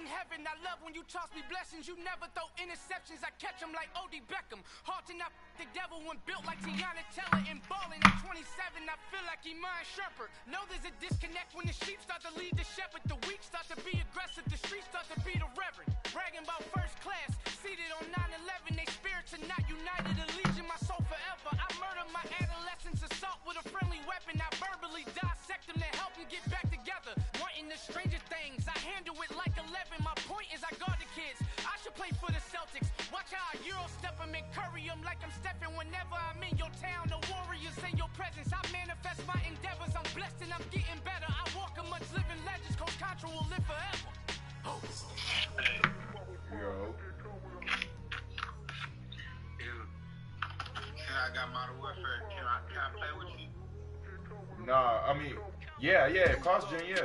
in heaven. I love when you toss me blessings. You never throw interceptions. I catch them like O.D. Beckham. Hard to not the devil when built like Tiana Teller and balling at 27. I feel like Iman Shumpert. Know there's a disconnect when the sheep start to lead the shepherd. The weak start to be aggressive. The streets start to be the reverend. Bragging about first class. Seated on 9/11. They spirits are not united. A legion, my soul forever. I murder my adolescence. Assault with a friendly weapon. I verbally dissect them to help them get back together. Wanting the stranger things. I handle it like 11. My point is I guard the kids. I should play for the Celtics. Watch how I Euro step them and curry them like I'm stepping whenever I'm in your town. The Warriors in your presence. I manifest my endeavors. I'm blessed and I'm getting better. I walk amongst living legends. Coach Contra will live forever. Oh. Yo. I got Modern Warfare. Can I play with you? Nah, I mean, yeah, cross-gen, yeah. I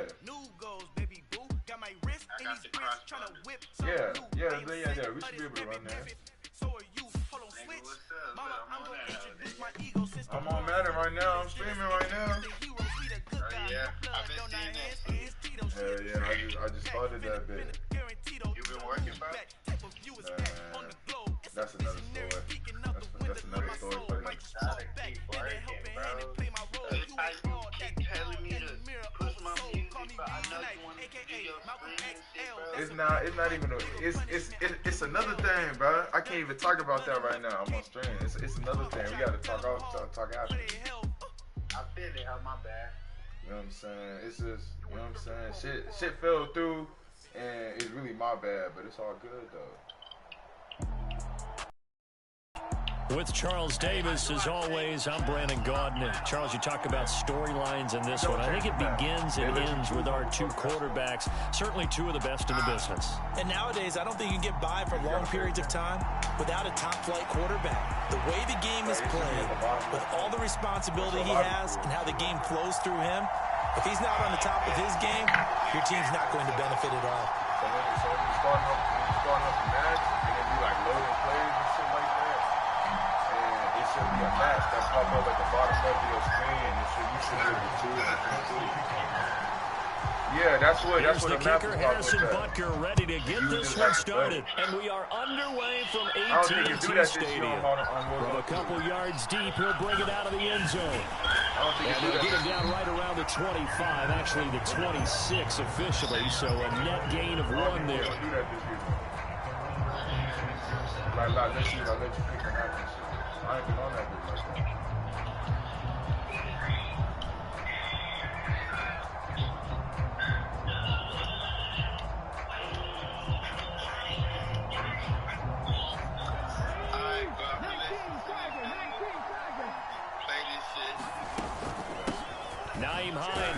got the cross-gen. Yeah, we should be able to run that. Nigga, what's up? I'm on Madden right now. I'm streaming right now. Oh, yeah? I've been seeing that. Hell yeah, I just started that bit. You been working, bro? That's another story. That's another story for another. Gotta keep working, bro. Keep telling me to push my music, but I know you want to do your streaming shit, bro. It's not even it's another thing, bro. I can't even talk about that right now. I'm on stream. It's another thing. We gotta talk after. I feel it. How my bad. You know what I'm saying? It's just, you know what I'm saying? Shit fell through, and it's really my bad, but it's all good though. With Charles Davis, as always, I'm Brandon Gaudin. Charles, you talk about storylines in this one. I think it begins and ends with our two quarterbacks, certainly two of the best in the business. And nowadays, I don't think you can get by for long periods of time without a top-flight quarterback. The way the game is played, with all the responsibility he has and how the game flows through him, if he's not on the top of his game, your team's not going to benefit at all. So when you're starting up the match, and then do like loading plays and shit like that, it should be a match that's pop up at the bottom of your screen. You should be able to choose between two. Yeah, that's what the map kicker, is Harrison Butker, ready to get this one started. And we are underway from AT&T Stadium. From a couple yards deep, he'll bring it out of the end zone. And he'll get him down right around the 25, actually the 26 officially, so a net gain of 1 there. Let's see, I'll let you pick on that one. I ain't been on that bitch like that.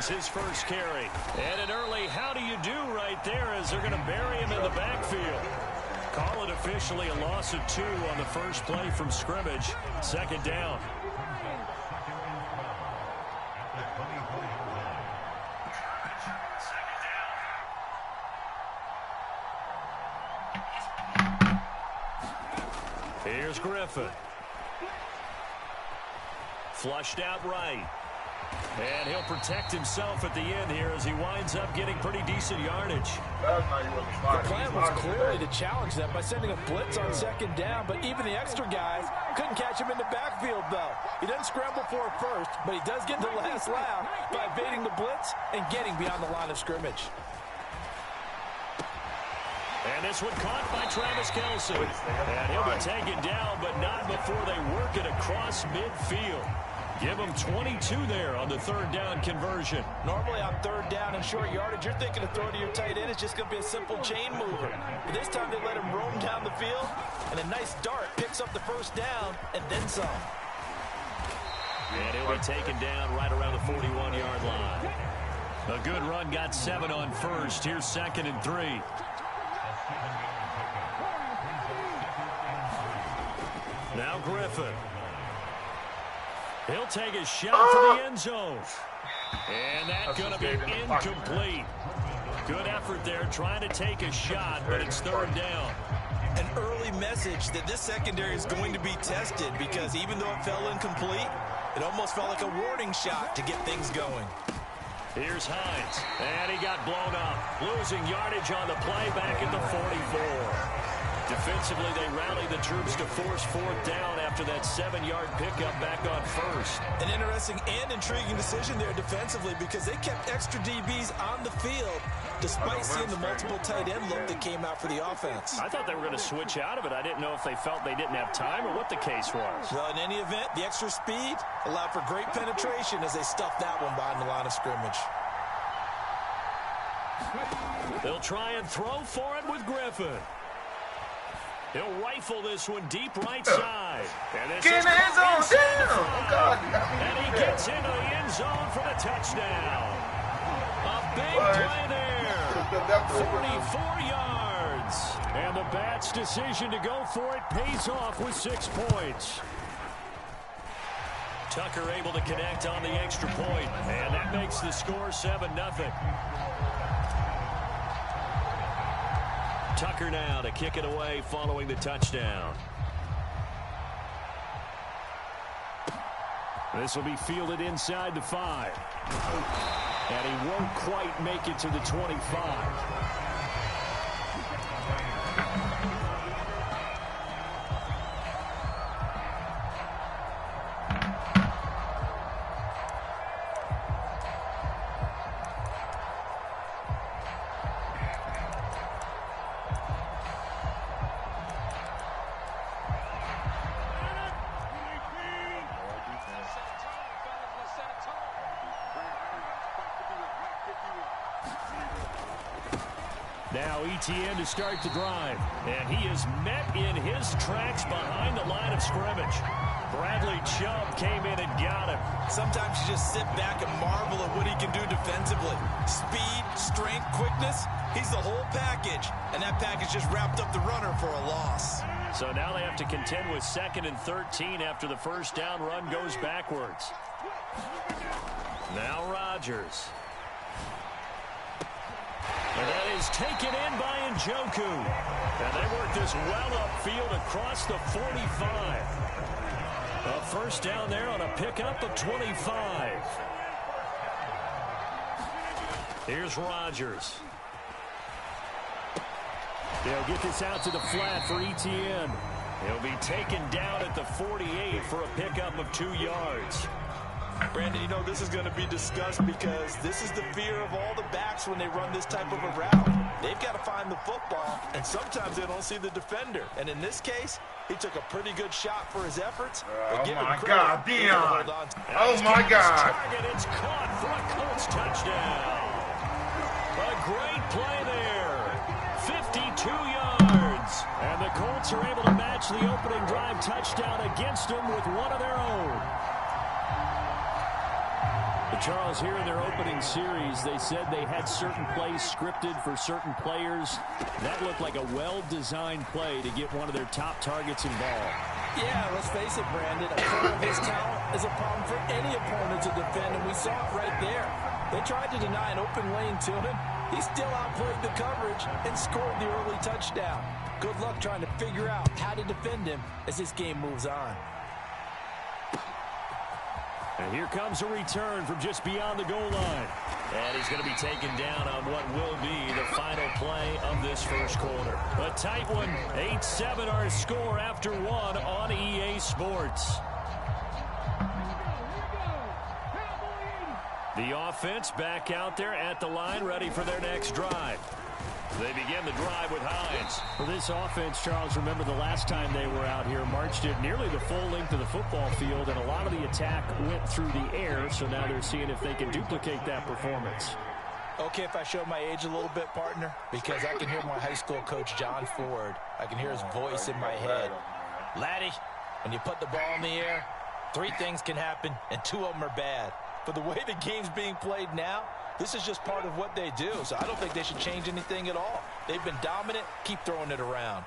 His first carry. And an early how do you do right there as they're going to bury him in the backfield. Call it officially a loss of 2 on the first play from scrimmage. Second down. Here's Griffin. Flushed out right. And he'll protect himself at the end here as he winds up getting pretty decent yardage. The plan was clearly to challenge them by sending a blitz on second down, but even the extra guys couldn't catch him in the backfield, though. He doesn't scramble for it first, but he does get the last laugh by evading the blitz and getting beyond the line of scrimmage. And this one caught by Travis Kelce. And he'll be taken down, but not before they work it across midfield. Give him 22 there on the third down conversion. Normally on third down and short yardage, you're thinking of throwing to your tight end. It's just going to be a simple chain mover. But this time they let him roam down the field, and a nice dart picks up the first down and then some. And he'll be taken down right around the 41-yard line. A good run got 7 on first. Here's 2nd and 3. Now Griffin. He'll take a shot to the end zone. And that's going to be incomplete. Good effort there trying to take a shot, but it's third down. An early message that this secondary is going to be tested because even though it fell incomplete, it almost felt like a warning shot to get things going. Here's Hines, and he got blown up. Losing yardage on the play back at the 44. Defensively, they rally the troops to force fourth down after that 7-yard pickup back on first. An interesting and intriguing decision there defensively because they kept extra DBs on the field despite seeing the multiple tight end look that came out for the offense. I thought they were going to switch out of it. I didn't know if they felt they didn't have time or what the case was. Well, in any event, the extra speed allowed for great penetration as they stuffed that one behind the line of scrimmage. They'll try and throw for it with Griffin. He'll rifle this one deep right side. And this Get in the end zone, damn! Oh, God, you got me. And he gets into the end zone for the touchdown. A big play there. 44 yards. And the Bats' decision to go for it pays off with 6 points. Tucker able to connect on the extra point, and that makes the score 7-0. Tucker now to kick it away following the touchdown. This will be fielded inside the 5. And he won't quite make it to the 25. Now ETN to start the drive, and he is met in his tracks behind the line of scrimmage. Bradley Chubb came in and got him. Sometimes you just sit back and marvel at what he can do defensively. Speed, strength, quickness, he's the whole package, and that package just wrapped up the runner for a loss. So now they have to contend with 2nd and 13 after the first down run goes backwards. Now Rodgers. And that is taken in by Njoku. And they work this well upfield across the 45. A first down there on a pickup of 25. Here's Rodgers. They'll get this out to the flat for ETN. He'll be taken down at the 48 for a pickup of 2 yards. Brandon, you know this is going to be discussed because this is the fear of all the backs when they run this type of a route. They've got to find the football, and sometimes they don't see the defender. And in this case, he took a pretty good shot for his efforts. Oh, my God, Dion. Oh, my God. It's caught for a Colts touchdown. A great play there. 52 yards. And the Colts are able to match the opening drive touchdown against them with one of their own. Charles, here in their opening series, they said they had certain plays scripted for certain players. That looked like a well-designed play to get one of their top targets involved. Yeah, let's face it, Brandon. A player of his talent is a problem for any opponent to defend, and we saw it right there. They tried to deny an open lane to him. He still outplayed the coverage and scored the early touchdown. Good luck trying to figure out how to defend him as this game moves on. And here comes a return from just beyond the goal line. And he's going to be taken down on what will be the final play of this first quarter. A tight one, 8-7 our score after 1 on EA Sports. The offense back out there at the line, ready for their next drive. They begin the drive with Hines. For this offense, Charles, remember the last time they were out here, marched it nearly the full length of the football field, and a lot of the attack went through the air, so now they're seeing if they can duplicate that performance. Okay, if I show my age a little bit, partner, because I can hear my high school coach, John Ford. I can hear his voice in my head. Laddie, when you put the ball in the air, 3 things can happen, and 2 of them are bad. But the way the game's being played now, this is just part of what they do, so I don't think they should change anything at all. They've been dominant. Keep throwing it around.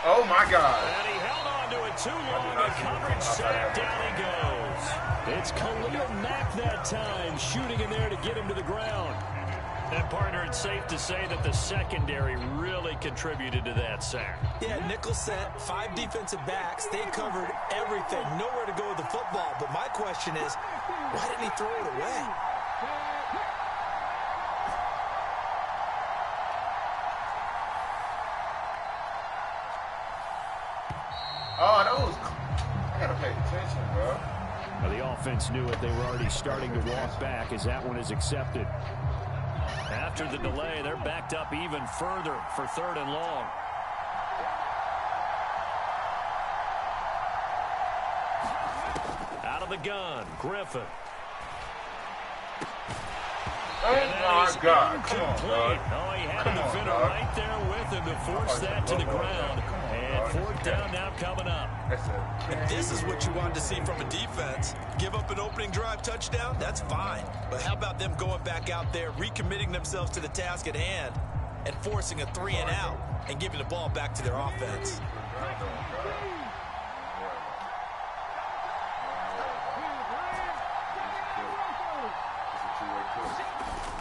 Oh, my God. And he held on to it too long. A coverage sack. Down he goes. It's Khalil Mack that time, shooting in there to get him to the ground. And, partner, it's safe to say that the secondary really contributed to that sack. Yeah, nickel set, 5 defensive backs. They covered everything. Nowhere to go with the football. But my question is, why didn't he throw it away? Oh, that was... I gotta pay attention, bro. Well, the offense knew it. They were already starting to walk back as that one is accepted. After the delay, they're backed up even further for 3rd and long. Out of the gun, Griffin. Oh, my God. Come on, bro. Oh, he had a defender right there with him to force that to the ground. And 4th down now coming up. And this is what you want to see from a defense. Give up an opening drive touchdown, that's fine. But how about them going back out there, recommitting themselves to the task at hand, and forcing a 3-and-out and giving the ball back to their offense?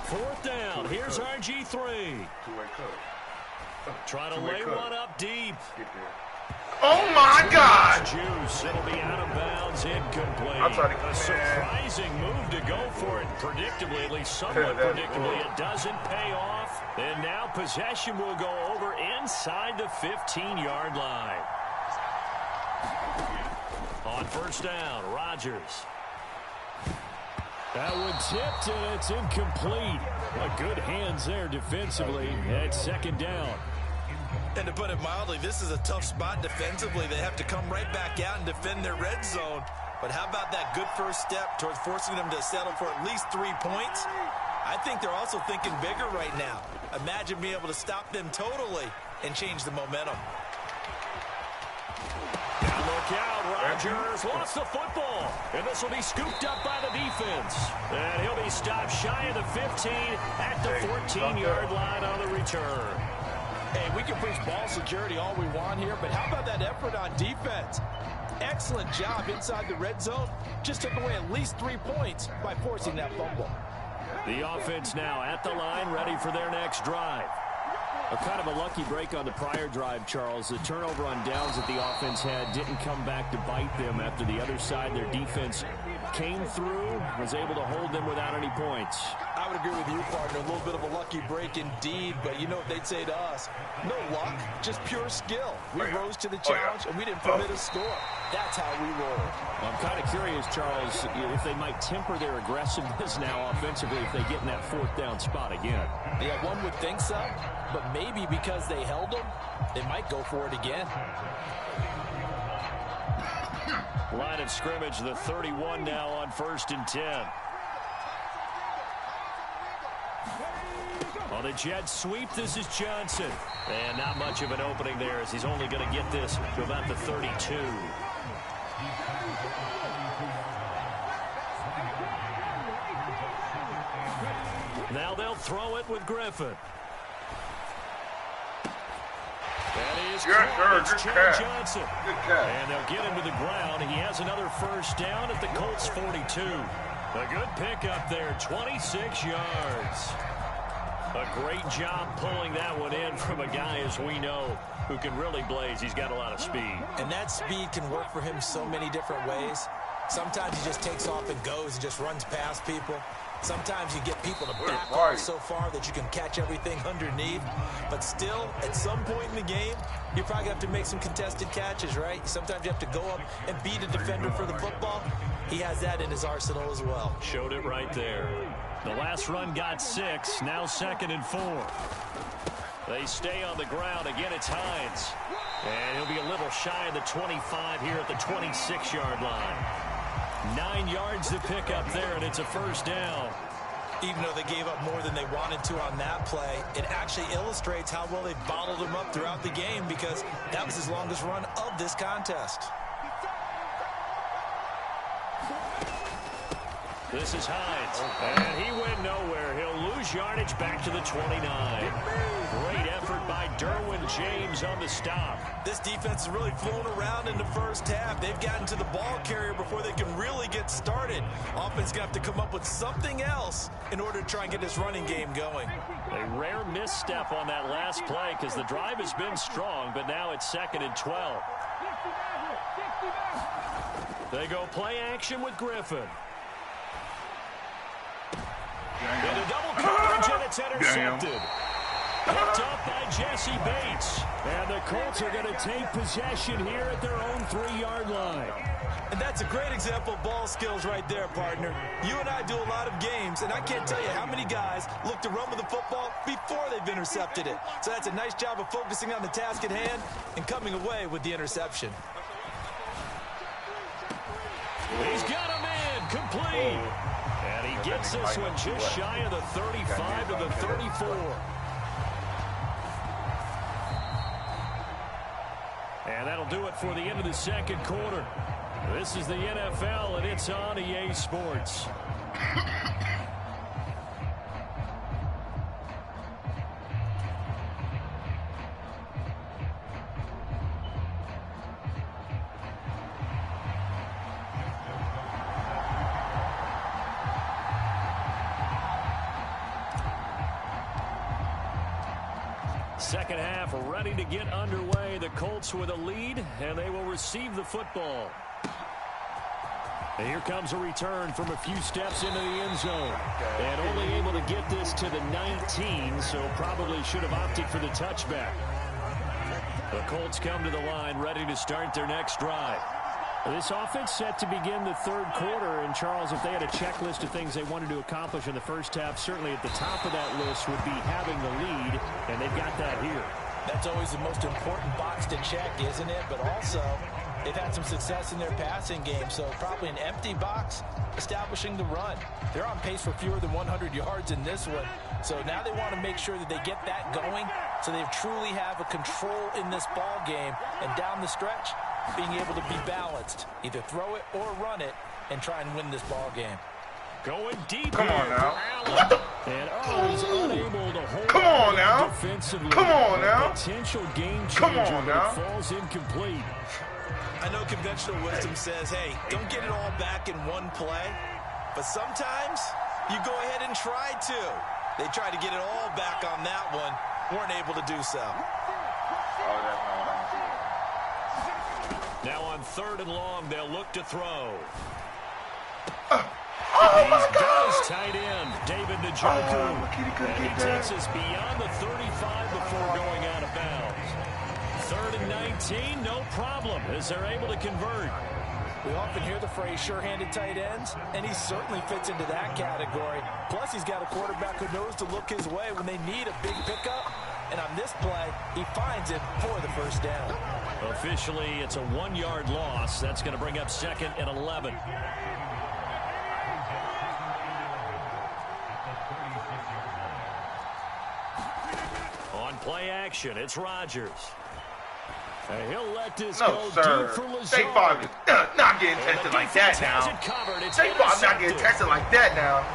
Fourth down. Here's RG3. Trying to lay one up deep. Oh, my God. Juice. It'll be out of bounds. Incomplete. A surprising move to go for it. Predictably, at least somewhat predictably, it doesn't pay off. And now possession will go over inside the 15-yard line. On first down, Rodgers. That one tipped, and it's incomplete. Good hands there defensively at 2nd down. And to put it mildly, this is a tough spot defensively. They have to come right back out and defend their red zone. But how about that good first step towards forcing them to settle for at least 3 points? I think they're also thinking bigger right now. Imagine being able to stop them totally and change the momentum. Now look out, Rodgers lost the football. And this will be scooped up by the defense. And he'll be stopped shy of the 15 at the 14-yard line on the return. Hey, we can preach ball security all we want here, but how about that effort on defense? Excellent job inside the red zone. Just took away at least 3 points by forcing that fumble. The offense now at the line, ready for their next drive. A kind of a lucky break on the prior drive, Charles. The turnover on downs that the offense had didn't come back to bite them after the other side. Their defense came through, was able to hold them without any points. I would agree with you, partner. A little bit of a lucky break indeed, but you know what they'd say to us? No luck, just pure skill. We rose to the challenge, and we didn't permit a score. That's how we roll. I'm kind of curious, Charles, if they might temper their aggressiveness now offensively if they get in that 4th down spot again. Yeah, one would think so, but maybe because they held them, they might go for it again. Line of scrimmage, the 31 now on 1st and 10. On the jet sweep, this is Johnson. And not much of an opening there as he's only going to get this to about the 32. Now they'll throw it with Griffin. That is Chad Johnson. And they'll get him to the ground. He has another first down at the Colts 42. A good pickup there, 26 yards. A great job pulling that one in from a guy, as we know, who can really blaze. He's got a lot of speed. And that speed can work for him so many different ways. Sometimes he just takes off and goes and just runs past people. Sometimes you get people to back off so far that you can catch everything underneath. But still, at some point in the game, you probably have to make some contested catches, right? Sometimes you have to go up and beat a defender for the football. He has that in his arsenal as well. Showed it right there. The last run got 6, now 2nd and 4. They stay on the ground. Again, it's Hines. And he'll be a little shy of the 25 here at the 26-yard line. 9 yards to pick up there, and it's a first down. Even though they gave up more than they wanted to on that play, it actually illustrates how well they bottled him up throughout the game because that was his longest run of this contest. This is Hines, and he went nowhere. He'll lose yardage back to the 29. Great effort by Derwin James on the stop. This defense has really flown around in the first half. They've gotten to the ball carrier before they can really get started. Offense going to have to come up with something else in order to try and get this running game going. A rare misstep on that last play because the drive has been strong, but now it's 2nd and 12. They go play action with Griffin. And a double coverage, and it's intercepted. Picked up by Jesse Bates. And the Colts are going to take possession here at their own 3-yard line. And that's a great example of ball skills right there, partner. You and I do a lot of games, and I can't tell you how many guys look to run with the football before they've intercepted it. So that's a nice job of focusing on the task at hand and coming away with the interception. He's got him in, complete. And he gets this one just shy of the 35 to the 34. And that'll do it for the end of the second quarter. This is the NFL, and it's on EA Sports. Second half ready to get underway. The Colts with a lead, and they will receive the football. And here comes a return from a few steps into the end zone. And only able to get this to the 19, so probably should have opted for the touchback. The Colts come to the line ready to start their next drive. This offense set to begin the third quarter. And, Charles, if they had a checklist of things they wanted to accomplish in the first half, certainly at the top of that list would be having the lead, and they've got that here. That's always the most important box to check, isn't it? But also, they've had some success in their passing game, so probably an empty box establishing the run. They're on pace for fewer than 100 yards in this one, so now they want to make sure that they get that going so they truly have a control in this ball game, and down the stretch, being able to be balanced, either throw it or run it, and try and win this ball game. Going deep. Come on now. And he's unable to hold. Come on now. Defensively. Come on now. Potential game changer. Come on now. Falls incomplete. I know conventional wisdom says, hey, don't get it all back in one play. But sometimes you go ahead and try to. They tried to get it all back on that one. Weren't able to do so. Now on 3rd and long, they'll look to throw. Oh, my God. He's tight end, David Njoku. And he takes us beyond the 35 before going out of bounds. 3rd and 19, no problem, as they're able to convert. We often hear the phrase sure-handed tight ends, and he certainly fits into that category. Plus, he's got a quarterback who knows to look his way when they need a big pickup. And on this play, he finds it for the first down. Officially, it's a 1-yard loss. That's going to bring up 2nd and 11. On play action, it's Rodgers. And he'll let this go deep for Lazard. Stay Bob not getting tested like that now. Stay Bob not getting tested like that now.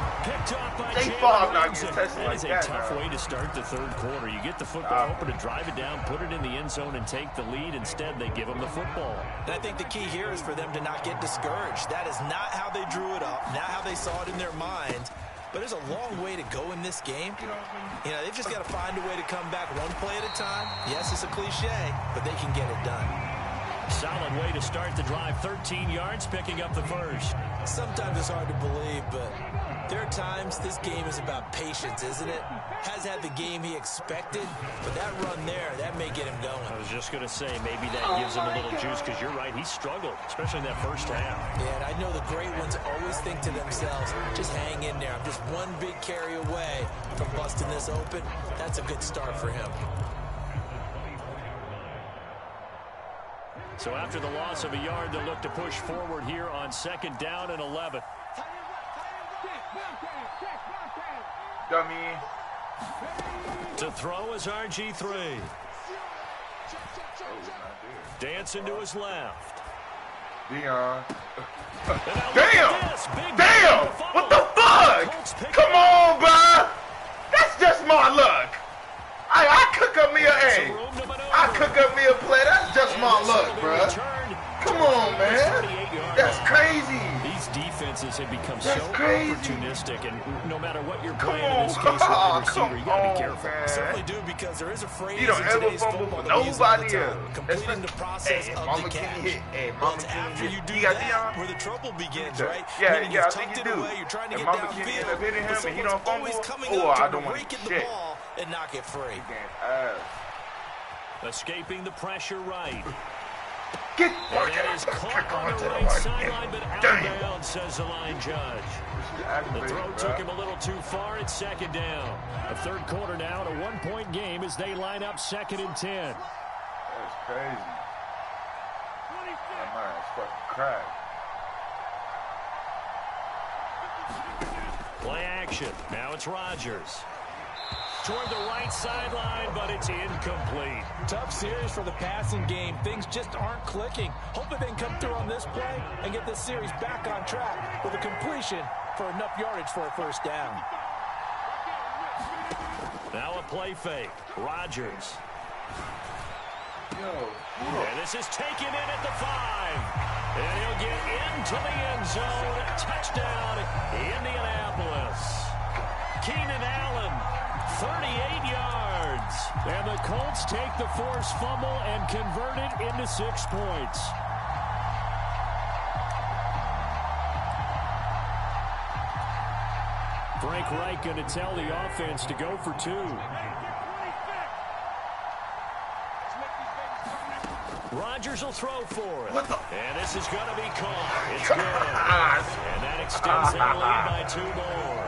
Stay Bob not getting tested like that now. That is a tough way to start the third quarter. You get the football open to drive it down, put it in the end zone, and take the lead. Instead, they give them the football. And I think the key here is for them to not get discouraged. That is not how they drew it up, not how they saw it in their minds. But there's a long way to go in this game. You know, they've just got to find a way to come back one play at a time. Yes, it's a cliche, but they can get it done. Solid way to start the drive. 13 yards, picking up the first. Sometimes it's hard to believe, but there are times this game is about patience, isn't it? Has had the game he expected, but that run there, that may get him going. I was just going to say, maybe that gives him a little juice, because you're right, he struggled, especially in that first half. Yeah, and I know the great ones always think to themselves, just hang in there. I'm just one big carry away from busting this open. That's a good start for him. So after the loss of a yard, they'll look to push forward here on 2nd down and 11. Dummy. To throw is RG3. Dancing to his left. Dion. Damn! Damn! What the fuck? Come on, bro! That's just my luck. I cook up me I cook up me a play. That's just my luck, bro. Come on, man. That's crazy. These defenses offenses have become so opportunistic, and no matter what you're playing in this case, wide receiver, you got to be careful. Man. Certainly do, because there is a phrase you don't in ever today's fumble football for that we use all the nobody else. time, completing the process of the catch. Well, it's after you do that where the trouble begins, right? Yeah, you've I tucked think it you do. away, you're trying to If get Mama Kenny end downfield, up hitting him and he don't fumble, I I don't want rake at the shit. ball and knock it free. Escaping the pressure right. Get that is caught on the right sideline, but out of bounds, says the line judge. The throw took him a little too far. It's second down. A third quarter now, and a one-point game as they line up 2nd and 10. That's crazy. My mind's fucking cracked. Play action. Now it's Rodgers. Toward the right sideline, but it's incomplete. Tough series for the passing game. Things just aren't clicking. Hopefully they can come through on this play and get this series back on track with a completion for enough yardage for a first down. Now a play fake. Rodgers. And this is taken in at the 5. And he'll get into the end zone. Touchdown, Indianapolis. Keenan Allen, 38 yards. And the Colts take the forced fumble and convert it into 6 points. Frank Reich going to tell the offense to go for 2. Rodgers will throw for it. And this is going to be caught. It's good. And that extends their lead by 2 more.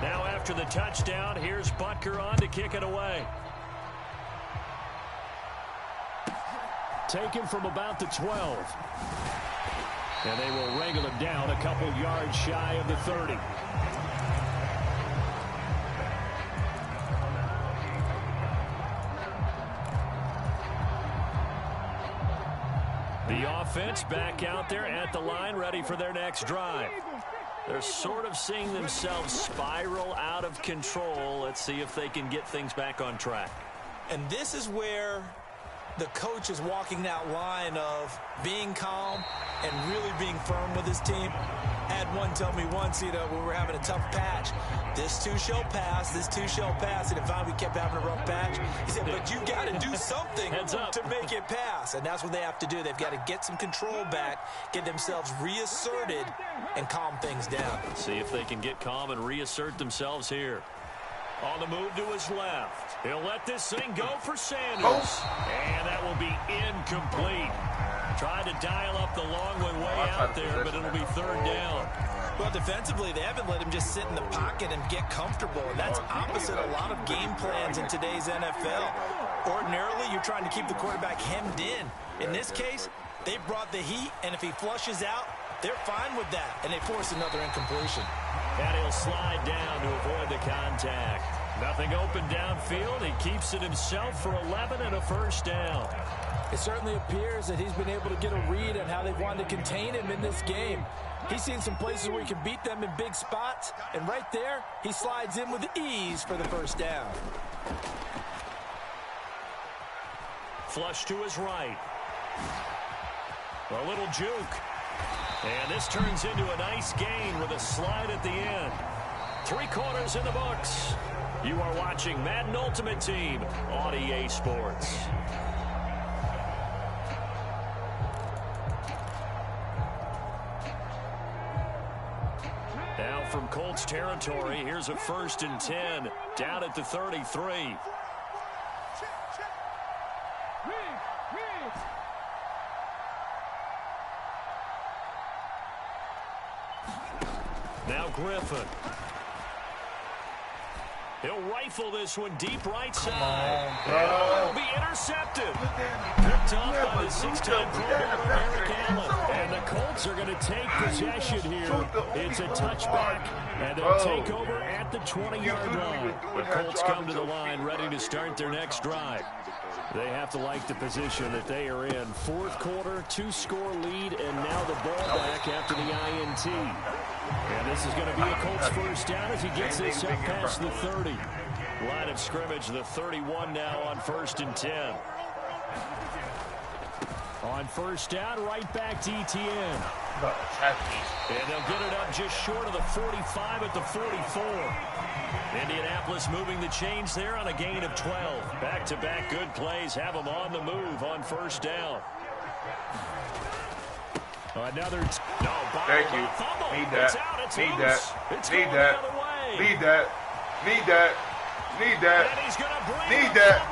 Now after the touchdown, here's Butker on to kick it away. Taken from about the 12. And they will wrangle him down a couple yards shy of the 30. The offense back out there at the line, ready for their next drive. They're sort of seeing themselves spiral out of control. Let's see if they can get things back on track. And this is where the coach is walking that line of being calm and really being firm with his team. I had one tell me once, when we were having a tough patch, this too shall pass, this too shall pass. And finally we kept having a rough patch. He said, but you got to do something to make it pass. And that's what they have to do. They've got to get some control back, get themselves reasserted, and calm things down. See if they can get calm and reassert themselves here. On the move to his left. He'll let this thing go for Sanders. And that will be incomplete. Tried to dial up the long one way out there, but it'll be 3rd down. Well, defensively, they haven't let him just sit in the pocket and get comfortable. And that's opposite a lot of game plans in today's NFL. Ordinarily, you're trying to keep the quarterback hemmed in. In this case, they brought the heat, and if he flushes out, they're fine with that, and they force another incompletion. And he'll slide down to avoid the contact. Nothing open downfield. He keeps it himself for 11 and a first down. It certainly appears that he's been able to get a read on how they've wanted to contain him in this game. He's seen some places where he can beat them in big spots, and right there, he slides in with ease for the first down. Flush to his right. A little juke. And this turns into a nice gain with a slide at the end. 3 quarters in the books. You are watching Madden Ultimate Team on EA Sports. Now from Colts territory, here's a 1st and 10 down at the 33. Now Griffin. He'll rifle this one deep right side. And it'll be intercepted. Picked off by the 6-time Pro Bowler Eric Allen. And the Colts are going to take possession here. It's a touchback, and they'll take over at the 20-yard line. The Colts come to the line ready to start their next drive. They have to like the position that they are in. 4th quarter, 2-score lead, and now the ball back after the INT. And this is going to be a Colts first down as he gets this up past the 30. Line of scrimmage, the 31 now on 1st and 10. On first down, right back to ETN. And they'll get it up just short of the 45 at the 44. Indianapolis moving the chains there on a gain of 12. Back-to-back good plays have them on the move on first down. Another Thank you. Fumble. Need that. Need that. Need that. Need that. Need that. Need that. Need that.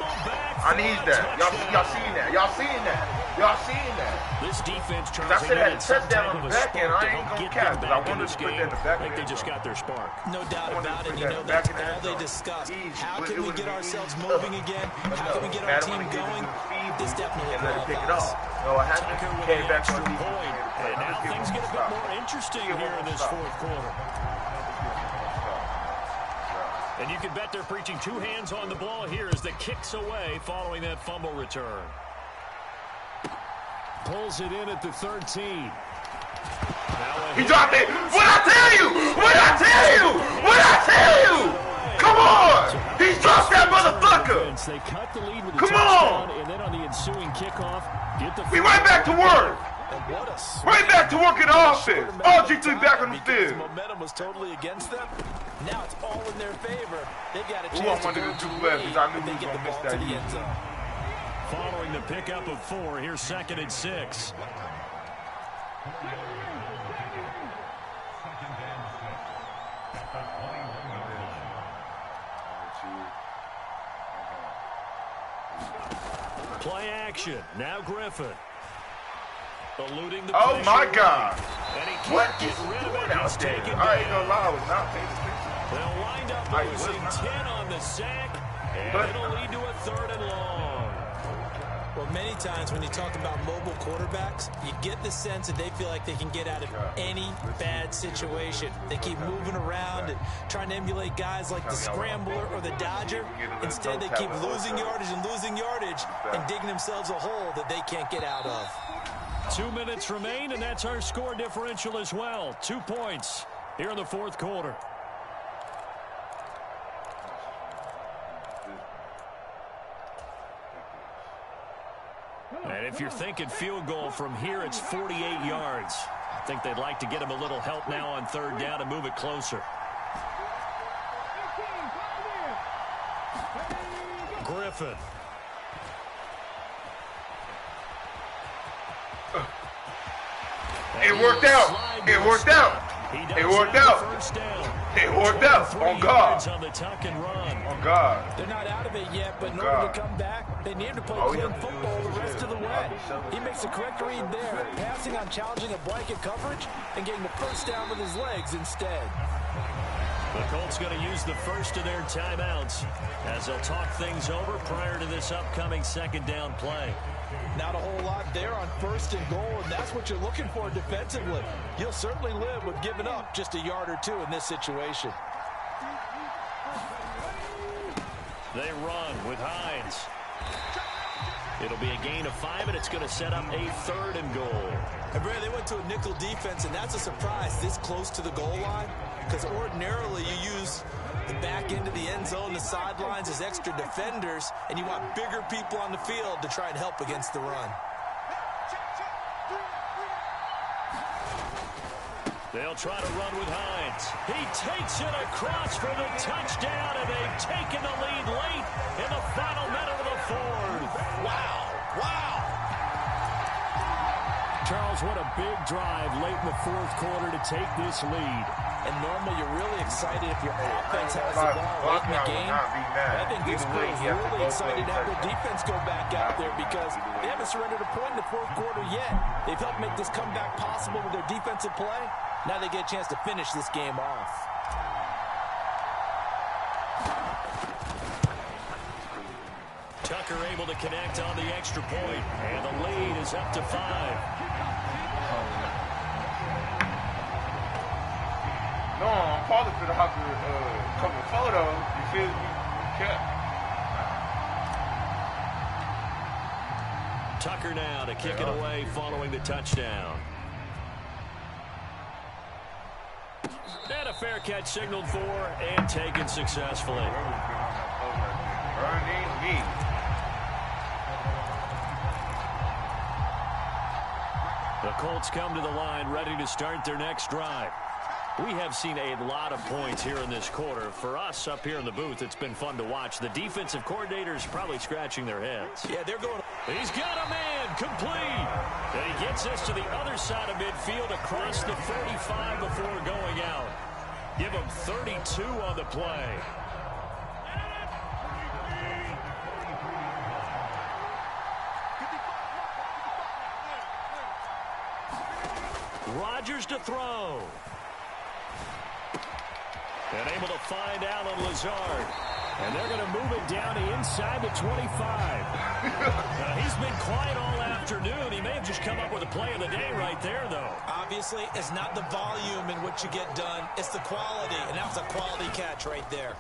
I need that. Y'all seen that. Y'all seen that. Y'all seen that. This defense tries I said I had a touchdown on the back end. I ain't gonna cap because I wanted to put that in the back end. I think they just got their spark. No doubt about it. You know, that's all they discussed. How can we get ourselves moving again? How can we get our team going? This definitely qualifies. No, I haven't. Came back on defense. And now things get a bit more interesting here in this fourth quarter. And you can bet they're preaching two hands on the ball here as the kick's away following that fumble return. Pulls it in at the 13. He dropped it. What'd I tell you? What'd I tell you? What'd I tell you? Come on. He dropped that motherfucker. They cut the lead with a Come on. And then on the ensuing kickoff, get the we right back to work. Right back to work in the offense. All G3 back on the field. Momentum was totally against them. Now it's all in their favor. They got a chance I wanted to do left because I knew we was going to miss that end zone. Following the pickup of 4, here's 2nd and 6. Play action. Now Griffin. Eluding the oh my God. And he what can't is get rid of going it. out there? I ain't gonna lie, I was not paying attention. They'll wind up losing 10 on the sack, and it'll lead to a 3rd and long. Well, many times when you talk about mobile quarterbacks, you get the sense that they feel like they can get out of any bad situation. They keep moving around and trying to emulate guys like the Scrambler or the Dodger. Instead, they keep losing yardage and digging themselves a hole that they can't get out of. 2 minutes remain, and that's our score differential as well. 2 points here in the fourth quarter. And if you're thinking field goal from here, it's 48 yards. I think they'd like to get him a little help now on 3rd down to move it closer. Griffin. It worked out. It worked out. It worked out. It worked out. On God. On God. They're not out of it yet, but in order to come back, they need to play clean football the rest of the way. He makes a correct read there, passing on challenging a blanket coverage and getting the first down with his legs instead. The Colts going to use the first of their timeouts as they'll talk things over prior to this upcoming 2nd down play. Not a whole lot there on 1st and goal, and that's what you're looking for defensively. You'll certainly live with giving up just a yard or 2 in this situation. They run with Hines. It'll be a gain of 5, and it's going to set up a 3rd and goal. And Brad, they went to a nickel defense, and that's a surprise this close to the goal line, because ordinarily you use the back end of the end zone, the sidelines as extra defenders, and you want bigger people on the field to try and help against the run. They'll try to run with Hines. He takes it across for the touchdown, and they've taken the lead late in the final minute of the 4th. Wow. Wow. Charles, what a big drive late in the 4th quarter to take this lead. And normally you're really excited if your offense has the ball late in the game. I think this crew is really excited to have their defense go back out there because they haven't surrendered a point in the 4th quarter yet. They've helped make this comeback possible with their defensive play. Now they get a chance to finish this game off. Tucker able to connect on the extra point, and the lead is up to 5. No, I'm calling for the have to couple photos. You feel me? Tucker now to kick it away following the touchdown. And a fair catch signaled for and taken successfully. Burning me. The Colts come to the line ready to start their next drive. We have seen a lot of points here in this quarter. For us up here in the booth, it's been fun to watch. The defensive coordinators probably scratching their heads. Yeah, they're going. He's got a man complete. And he gets us to the other side of midfield across the 45 before going out. Give him 32 on the play. Rodgers to throw. And able to find Allen Lazard. And they're going to move it down to inside the 25. He's been quiet all afternoon. He may have just come up with a play of the day right there, though. Obviously, it's not the volume in which you get done. It's the quality, and that was a quality catch right there.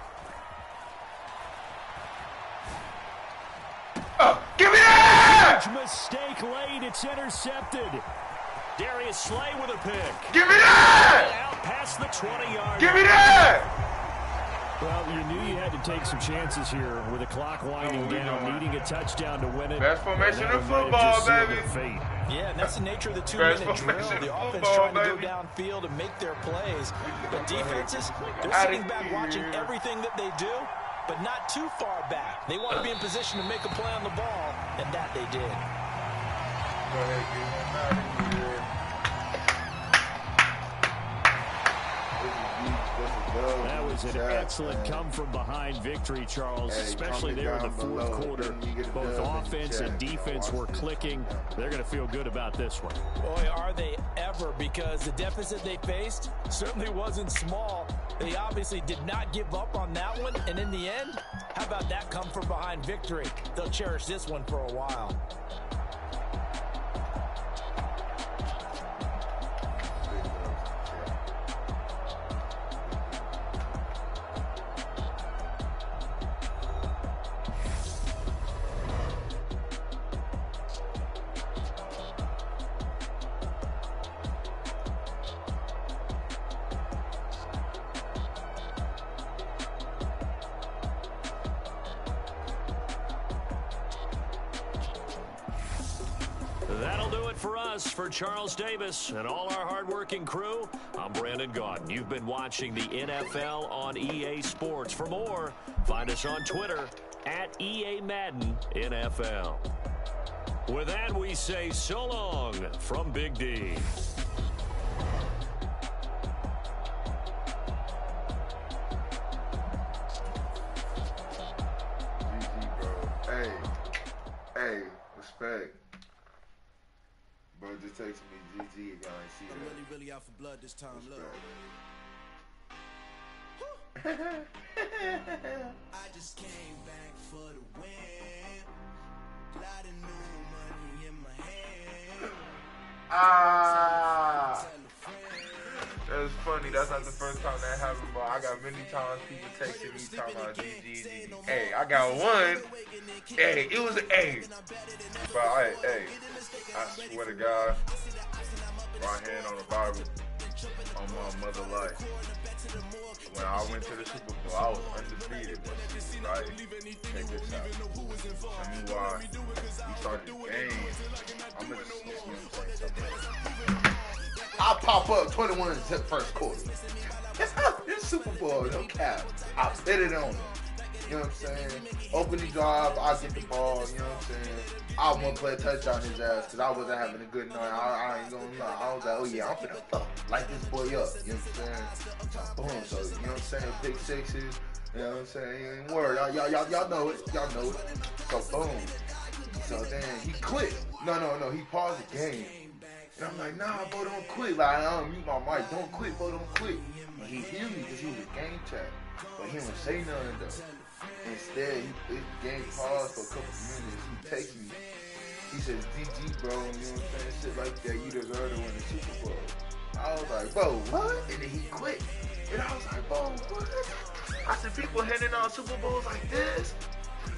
Give me that! Huge mistake late. It's intercepted. Darius Slay with a pick. Give me that! Out past the 20-yard. Give me that! Well, you knew you had to take some chances here with the clock winding down, needing a touchdown to win it. Best formation in football, baby. Yeah, and that's the nature of the two-minute drill. The offense trying to go downfield and make their plays. But defenses, they're sitting back watching everything that they do, but not too far back. They want to be in position to make a play on the ball, and that they did. Go ahead, get him out of here. That was an excellent come-from-behind victory, Charles, especially there in the fourth quarter. Both offense and defense were clicking. They're going to feel good about this one. Boy, are they ever, because the deficit they faced certainly wasn't small. They obviously did not give up on that one, and in the end, how about that come-from-behind victory? They'll cherish this one for a while. That'll do it for us. For Charles Davis and all our hardworking crew, I'm Brandon Gaudin. You've been watching the NFL on EA Sports. For more, find us on Twitter at EA Madden NFL. With that, we say so long from Big D. GG, bro. Hey, respect. Bro, just text me GG if y'all ain't see that. I'm really out for blood this time, look. I just came back for the win. Lot of new money in my hand. That's funny. That's not the first time that happened, bro. I got many times people texting me talking about GG. Hey, I got one. Hey, it was hey. Bro, I swear to God, my hand on the Bible, on my mother life. When I went to the Super Bowl, I was undefeated. Right? Check this out. Tell me why we started the game. I'm gonna say something. I'll pop up 21 in the first quarter. It's Super Bowl, no cap. I bet it on it. You know what I'm saying? Opening drive, I'll get the ball, you know what I'm saying? I want to play a touchdown his ass because I wasn't having a good night. I ain't gonna lie. I was like, oh yeah, I'm finna light this boy up. You know what I'm saying? So, boom. So, you know what I'm saying? Big sixes. You know what I'm saying? Ain't word. Y'all know it. Y'all know it. So, boom. So then he quit. No. He paused the game. And I'm like, nah, bro, don't quit. Like, I don't mute my mic. Don't quit, bro, don't quit. But he hear me because he was a game chat. But he didn't say nothing, though. Instead, the game paused for a couple of minutes. He texted me. He says, GG, bro, you know what I'm saying? Shit like that. You deserve to win the Super Bowl. I was like, bro, what? And then he quit. And I was like, bro, what? I said, people handing out Super Bowls like this?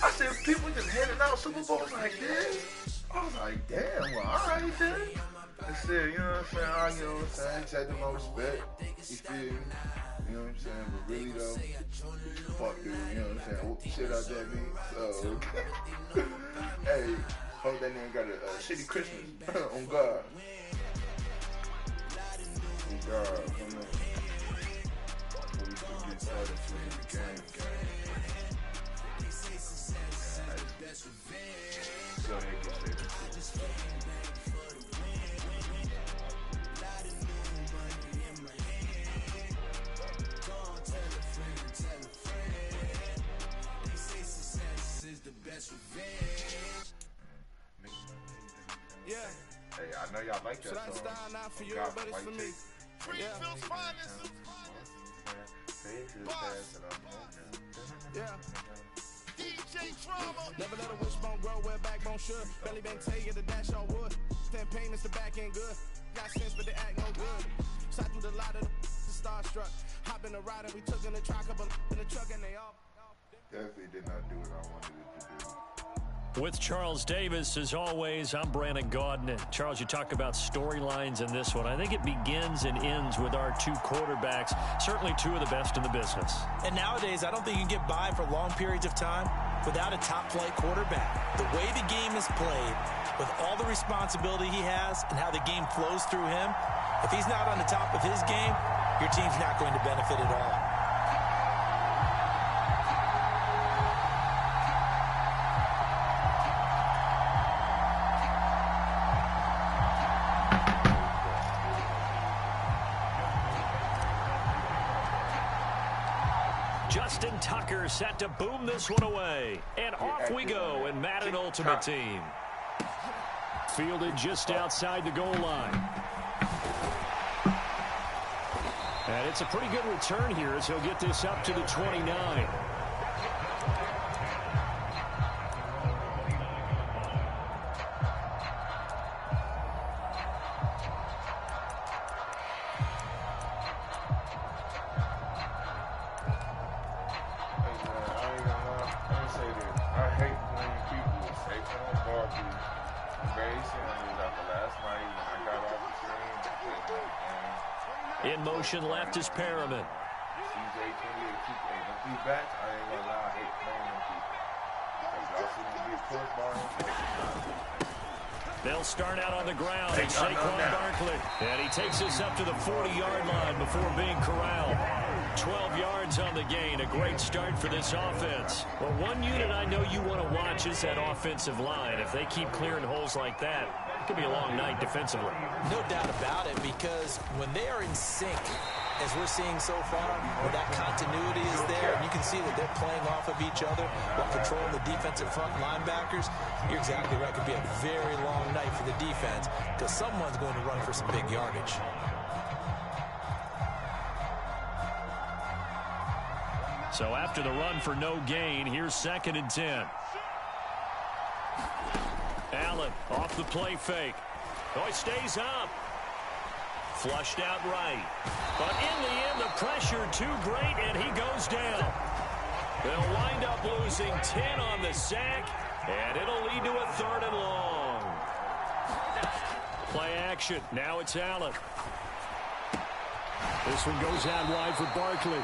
I said, people just handing out Super Bowls like this? I was like, damn, well, all right, then. I said, you know what I'm saying? You know what I'm saying? Accepting my respect. You feel me? You know what I'm saying? But really, though, fuck dude, you know what I'm saying? Whoop the shit out that me. So, hey, hope that nigga got a shitty Christmas. On God. come in. We should get started to the game. Go ahead, get started. Yeah. Hey, I know y'all like that So that song. style not for you, but it's for me. Yeah. DJ Drama. Never let a wishbone grow where backbone should. Belly bang tell you the dash on wood. 10 payments, the back ain't good. Got sense, but they act no good. Side through the lot of the starstruck. Hop in the ride and we took in the truck, couple in the truck and they all. Definitely did not do what I wanted it to do. With Charles Davis, as always, I'm Brandon Gaudin. And Charles, you talk about storylines in this one. I think it begins and ends with our two quarterbacks, certainly two of the best in the business. And nowadays, I don't think you can get by for long periods of time without a top-flight quarterback. The way the game is played, with all the responsibility he has and how the game flows through him, if he's not on the top of his game, your team's not going to benefit at all. Justin Tucker set to boom this one away. And off we go in Madden Ultimate Team. Fielded just outside the goal line. And it's a pretty good return here as he'll get this up to the 29. In motion left is Perriman. They'll start out on the ground. It's Saquon Barkley. And he takes us up to the 40-yard line before being corralled. 12 yards on the gain. A great start for this offense. Well, one unit I know you want to watch is that offensive line. If they keep clearing holes like that, it could be a long night defensively. No doubt about it, because when they are in sync, as we're seeing so far, where that continuity is there, and you can see that they're playing off of each other while controlling the defensive front linebackers, you're exactly right. It could be a very long night for the defense because someone's going to run for some big yardage. So after the run for no gain, here's 2nd and 10. Allen off the play fake. Oh, he stays up. Flushed out right. But in the end, the pressure too great, and he goes down. They'll wind up losing 10 on the sack, and it'll lead to a 3rd and long. Play action. Now it's Allen. This one goes out wide for Barkley.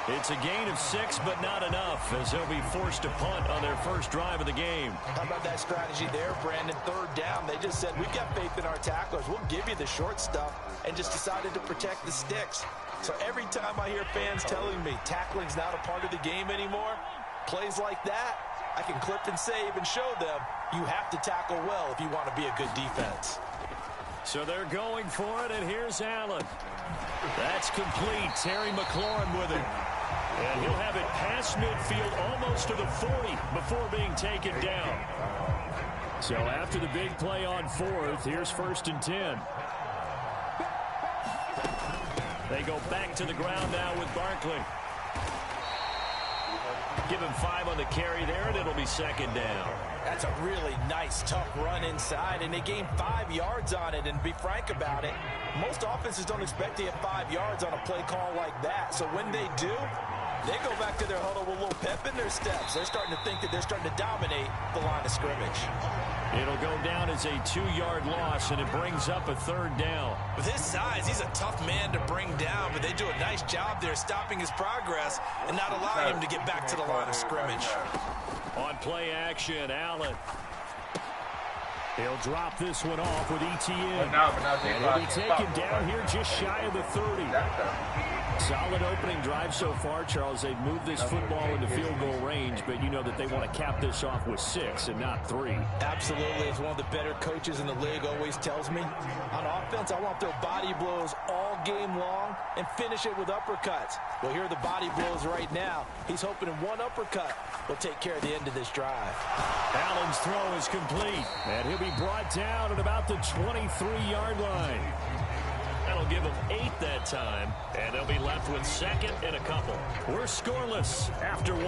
It's a gain of 6, but not enough, as they'll be forced to punt on their first drive of the game. How about that strategy there, Brandon? 3rd down. They just said, we've got faith in our tacklers. We'll give you the short stuff, and just decided to protect the sticks. So every time I hear fans telling me tackling's not a part of the game anymore, plays like that, I can clip and save and show them you have to tackle well if you want to be a good defense. So they're going for it, and here's Allen. That's complete. Terry McLaurin with it. And he'll have it past midfield almost to the 40 before being taken down. So after the big play on 4th, here's 1st and 10. They go back to the ground now with Barkley. Give him 5 on the carry there, and it'll be 2nd down. That's a really nice, tough run inside, and they gained 5 yards on it. And to be frank about it, most offenses don't expect to get 5 yards on a play call like that. So when they do, they go back to their huddle with a little pep in their steps. They're starting to think that they're starting to dominate the line of scrimmage. It'll go down as a 2-yard loss, and it brings up a 3rd down. With his size, he's a tough man to bring down, but they do a nice job there stopping his progress and not allowing him to get back to the line of scrimmage. On play action, Allen. He'll drop this one off with ETN. And he'll be taken down here just shy of the 30. Solid opening drive so far, Charles. They've moved this football into field goal range, but you know that they want to cap this off with 6 and not 3. Absolutely. As one of the better coaches in the league always tells me, on offense, I want their body blows all game long and finish it with uppercuts. Well, here are the body blows right now. He's hoping in one uppercut will take care of the end of this drive. Allen's throw is complete, and he'll be brought down at about the 23-yard line. That'll give them 8 that time, and they'll be left with 2nd and a couple. We're scoreless after 1.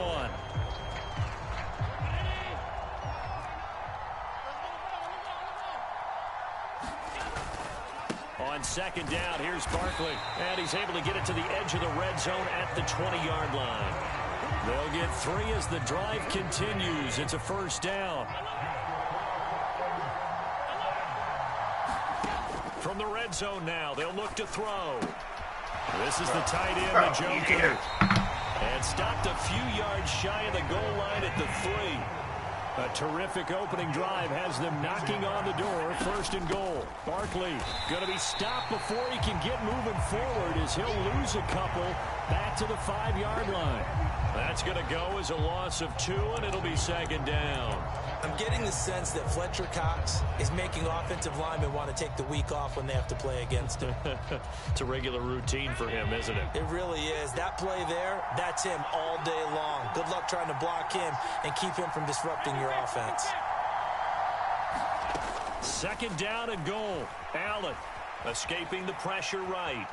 On 2nd down, here's Barkley, and he's able to get it to the edge of the red zone at the 20-yard line. They'll get 3 as the drive continues. It's a 1st down. From the red zone now, they'll look to throw. This is the tight end, the Joker. And stopped a few yards shy of the goal line at the 3. A terrific opening drive has them knocking on the door. 1st and goal. Barkley going to be stopped before he can get moving forward as he'll lose a couple back to the 5-yard line. That's going to go as a loss of 2, and it'll be 2nd down. I'm getting the sense that Fletcher Cox is making offensive linemen want to take the week off when they have to play against him. It's a regular routine for him, isn't it? It really is. That play there, that's him all day long. Good luck trying to block him and keep him from disrupting your offense. 2nd down and goal. Allen escaping the pressure right.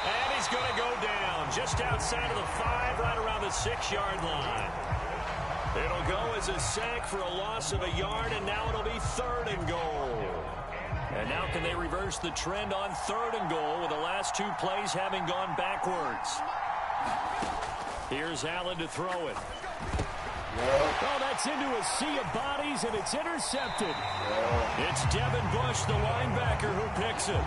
And he's going to go down just outside of the 5, right around the 6-yard line. It'll go as a sack for a loss of a yard, and now it'll be 3rd and goal. And now can they reverse the trend on 3rd and goal with the last 2 plays having gone backwards? Here's Allen to throw it. Oh, that's into a sea of bodies, and it's intercepted. It's Devin Bush, the linebacker, who picks it.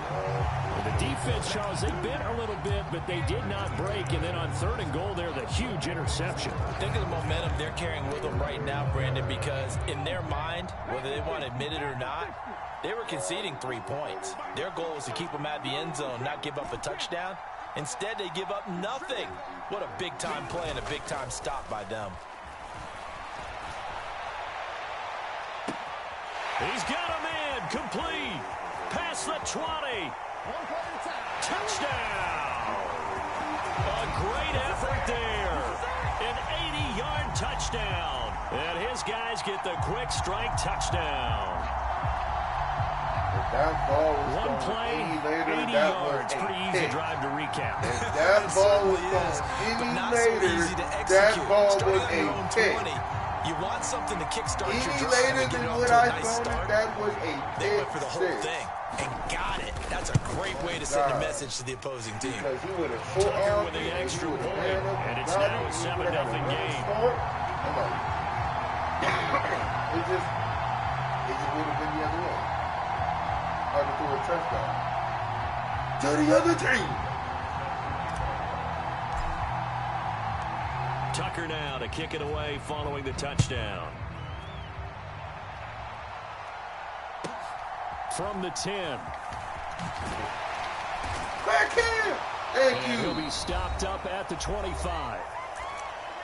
The defense, Charles, they bent a little bit, but they did not break. And then on 3rd and goal, there's the huge interception. Think of the momentum they're carrying with them right now, Brandon, because in their mind, whether they want to admit it or not, they were conceding 3 points. Their goal was to keep them at the end zone, not give up a touchdown. Instead, they give up nothing. What a big-time play and a big-time stop by them. He's got a man complete. Past the 20. Touchdown. A great effort there. An 80-yard touchdown. And his guys get the quick strike touchdown. If that ball was 1 play, 80 yards. Pretty easy drive to recap. If that ball was going any later, that ball was a pick. You want something to kickstart your drive later and get than it off what to a I nice thought, start. that was a They went for the whole 6. thing and got it. That's a great way to send a message to the opposing team. Because he would have Tucker with the extra point, and it's now a 7-0 game. It just would have been the other way. Or to throw a touchdown to the other team. Tucker now to kick it away following the touchdown. From the 10. Back here. Thank you. He'll be stopped up at the 25.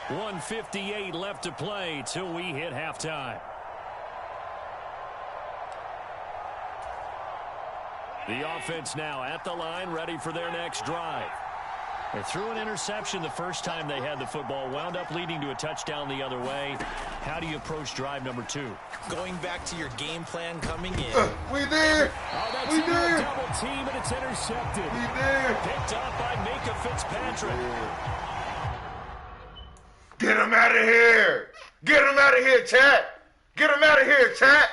1:58 left to play till we hit halftime. The offense now at the line, ready for their next drive. They threw an interception the first time they had the football, wound up leading to a touchdown the other way. How do you approach drive number 2? Going back to your game plan coming in. We there. Oh, that's We there. a double team, and it's intercepted. We there. Picked up by Minka Fitzpatrick. Get him out of here. Get him out of here, chat. Get him out of here, chat.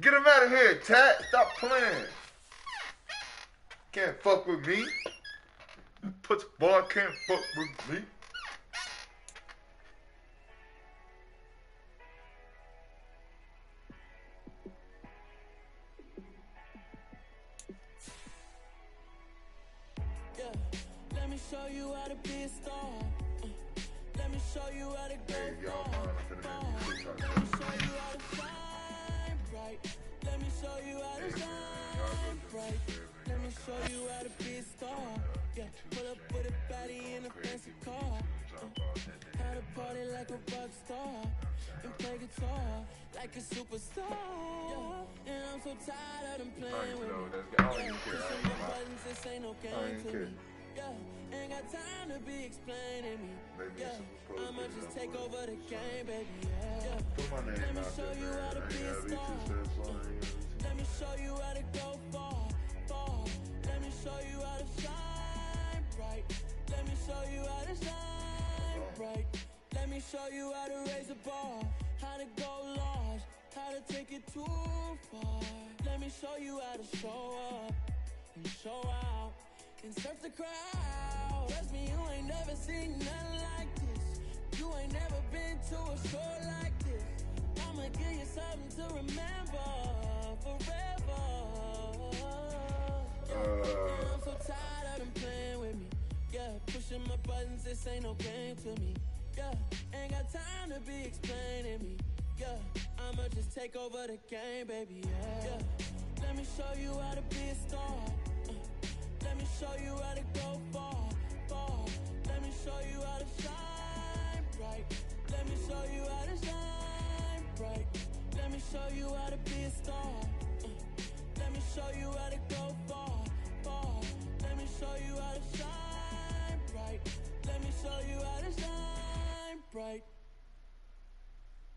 Get him out of here, chat. Stop playing. Can't fuck with me. Puts boy can't fuck with me. Yeah, let me show you how to be a star. Let me show you how to go Hey, y'all, far. I'm finna make me Let me show you how to find bright. Let me show you how to shine bright. Let me show you how to be a star. Yeah, pull up with a baddie in a fancy car. How to party like a rock star and play guitar like a superstar. Yeah, and I'm so tired of them playing with me. Pushing my buttons, this ain't no game to me. Yeah, ain't got time to be explaining me. Yeah, I'ma just take over the game, baby. Yeah, let me show you how to be a star. Let me show you how to go far, far. Let me show you how to shine bright. Let me show you how to shine bright. Let me show you how to raise a bar, how to go large, how to take it too far. Let me show you how to show up and show out and surf the crowd. Trust me, you ain't never seen nothing like this. You ain't never been to a show like this. I'ma give you something to remember forever. And I'm so tired of them playing with me. Yeah, pushing my buttons, this ain't no game to me. Yeah, ain't got time to be explaining me. Yeah, I'ma just take over the game, baby. Yeah, let me show you how to be a star. Let me show you how to go far, far. Let me show you how to shine bright. Let me show you how to shine bright. Let me show you how to be a star. Let me show you how to go far, far. Let me show you how to shine bright. Let me show you how to shine bright.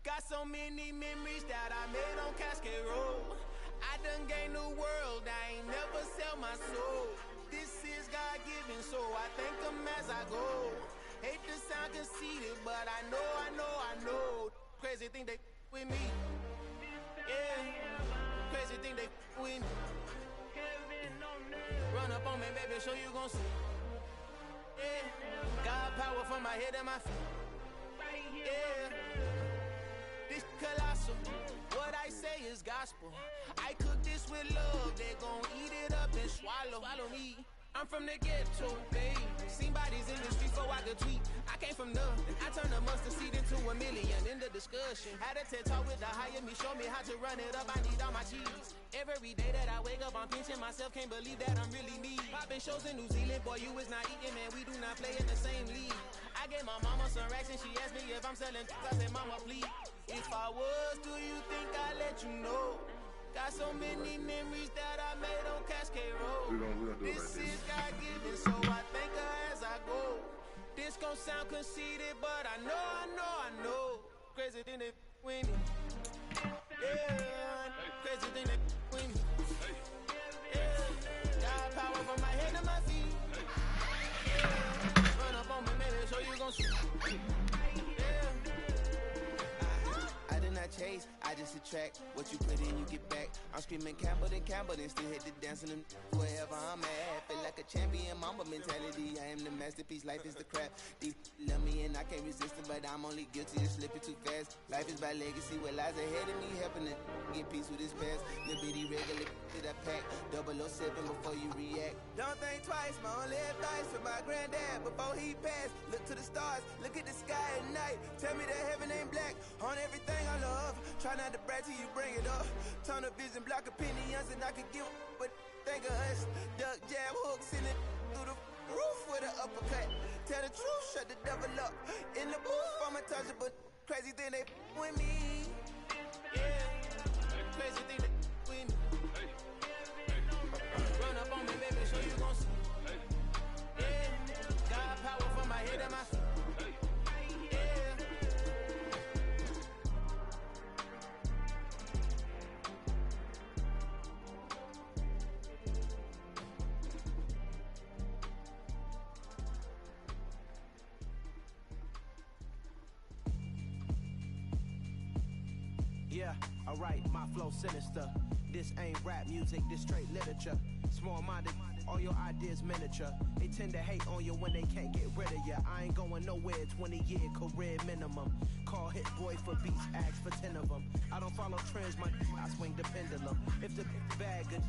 Got so many memories that I made on Cascade Road. I done gained the world, I ain't never sell my soul. This is God-given, so I thank him as I go. Hate to sound conceited, but I know. Crazy thing they with me. Yeah, crazy thing they with me. Run up on me, baby, show you gon' see. Yeah, God power from my head and my feet. Yeah, this colossal. What I say is gospel. I cook this with love, they gon' eat it up and swallow me. I'm from the ghetto, babe. Seen bodies in the streets before I could tweet. I came from nothing. I turned a mustard seed into a million. In the discussion, had a TED talk with the higher me. Show me how to run it up. I need all my cheese. Every day that I wake up, I'm pinching myself. Can't believe that I'm really me. Popping shows in New Zealand, boy, you is not eating, man. We do not play in the same league. I gave my mama some racks and she asked me if I'm selling. I said, mama, please. If I was, do you think I'd let you know? Got so many memories that I made on Cascade Road. This is God-given, so I thank her as I go. This gon' sound conceited, but I know. Crazy thing they with me. Yeah, crazy thing they with me. Yeah, got power from my head to my feet. Yeah, run up on me, maybe so you gon' see. Chase, I just attract what you put in, you get back. I'm screaming Campbell, then still hit the dance and wherever I'm at. Feel like a champion, mamba mentality. I am the masterpiece, life is the crap. These love me and I can't resist it, but I'm only guilty of slipping too fast. Life is by legacy, what lies ahead of me, helping to get peace with this past. Little bitty regular that I pack, 007 before you react. Don't think twice, my only advice for my granddad before he passed. Look to the stars, look at the sky at night. Tell me that heaven ain't black on everything I love. Try not to brag till you bring it up. Tunnel vision, block opinions, and I could give but think of us. Duck jab hooks in it through the roof with an uppercut. Tell the truth, shut the devil up. In the booth, I'm untouchable. Crazy thing they with me. Yeah, crazy thing they with me. Run up on me, baby, so you gon' see. Yeah, God power from my head and my feet. Yeah, alright, my flow sinister. This ain't rap music, this straight literature. Small-minded, all your ideas miniature. They tend to hate on you when they can't get rid of you. I ain't going nowhere, 20-year career minimum. Call Hit Boy for beats, ask for 10 of them. I don't follow trends, I swing the pendulum. If the bag good,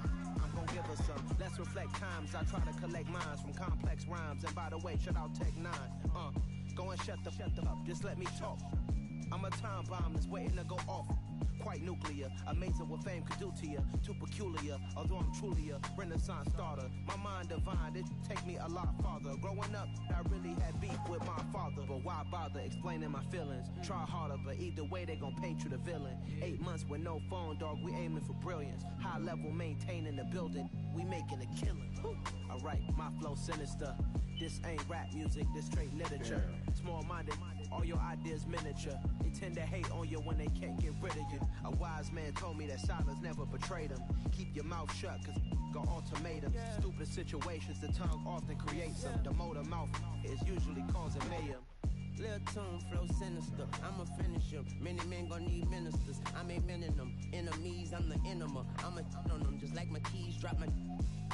I'm gon' give her some. Let's reflect times, I try to collect minds from complex rhymes. And by the way, shout out Tech 9. Go and shut the up, just let me talk. I'm a time bomb that's waiting to go off. quite nuclear. Amazing what fame could do to you. Too peculiar, although I'm truly a Renaissance starter. My mind divine, it take me a lot farther. Growing up, I really had beef with my father. But why bother explaining my feelings? Try harder, but either way they gon' paint you the villain. 8 months with no phone, dog, we aiming for brilliance. High level maintaining the building, we making a killing. Alright, my flow sinister. This ain't rap music, this straight literature. Small-minded, all your ideas miniature. They tend to hate on you when they can't get rid of you. A wise man told me that silence never betrayed him. Keep your mouth shut, cause got ultimatums. Stupid situations, the tongue often creates them. The motor mouth is usually causing mayhem. Lil' tune, flow sinister, I'ma finish him. Many men gon' need ministers, I'm aiming them. Enemies, I'm the enema, I'ma on them. Just like my keys, drop my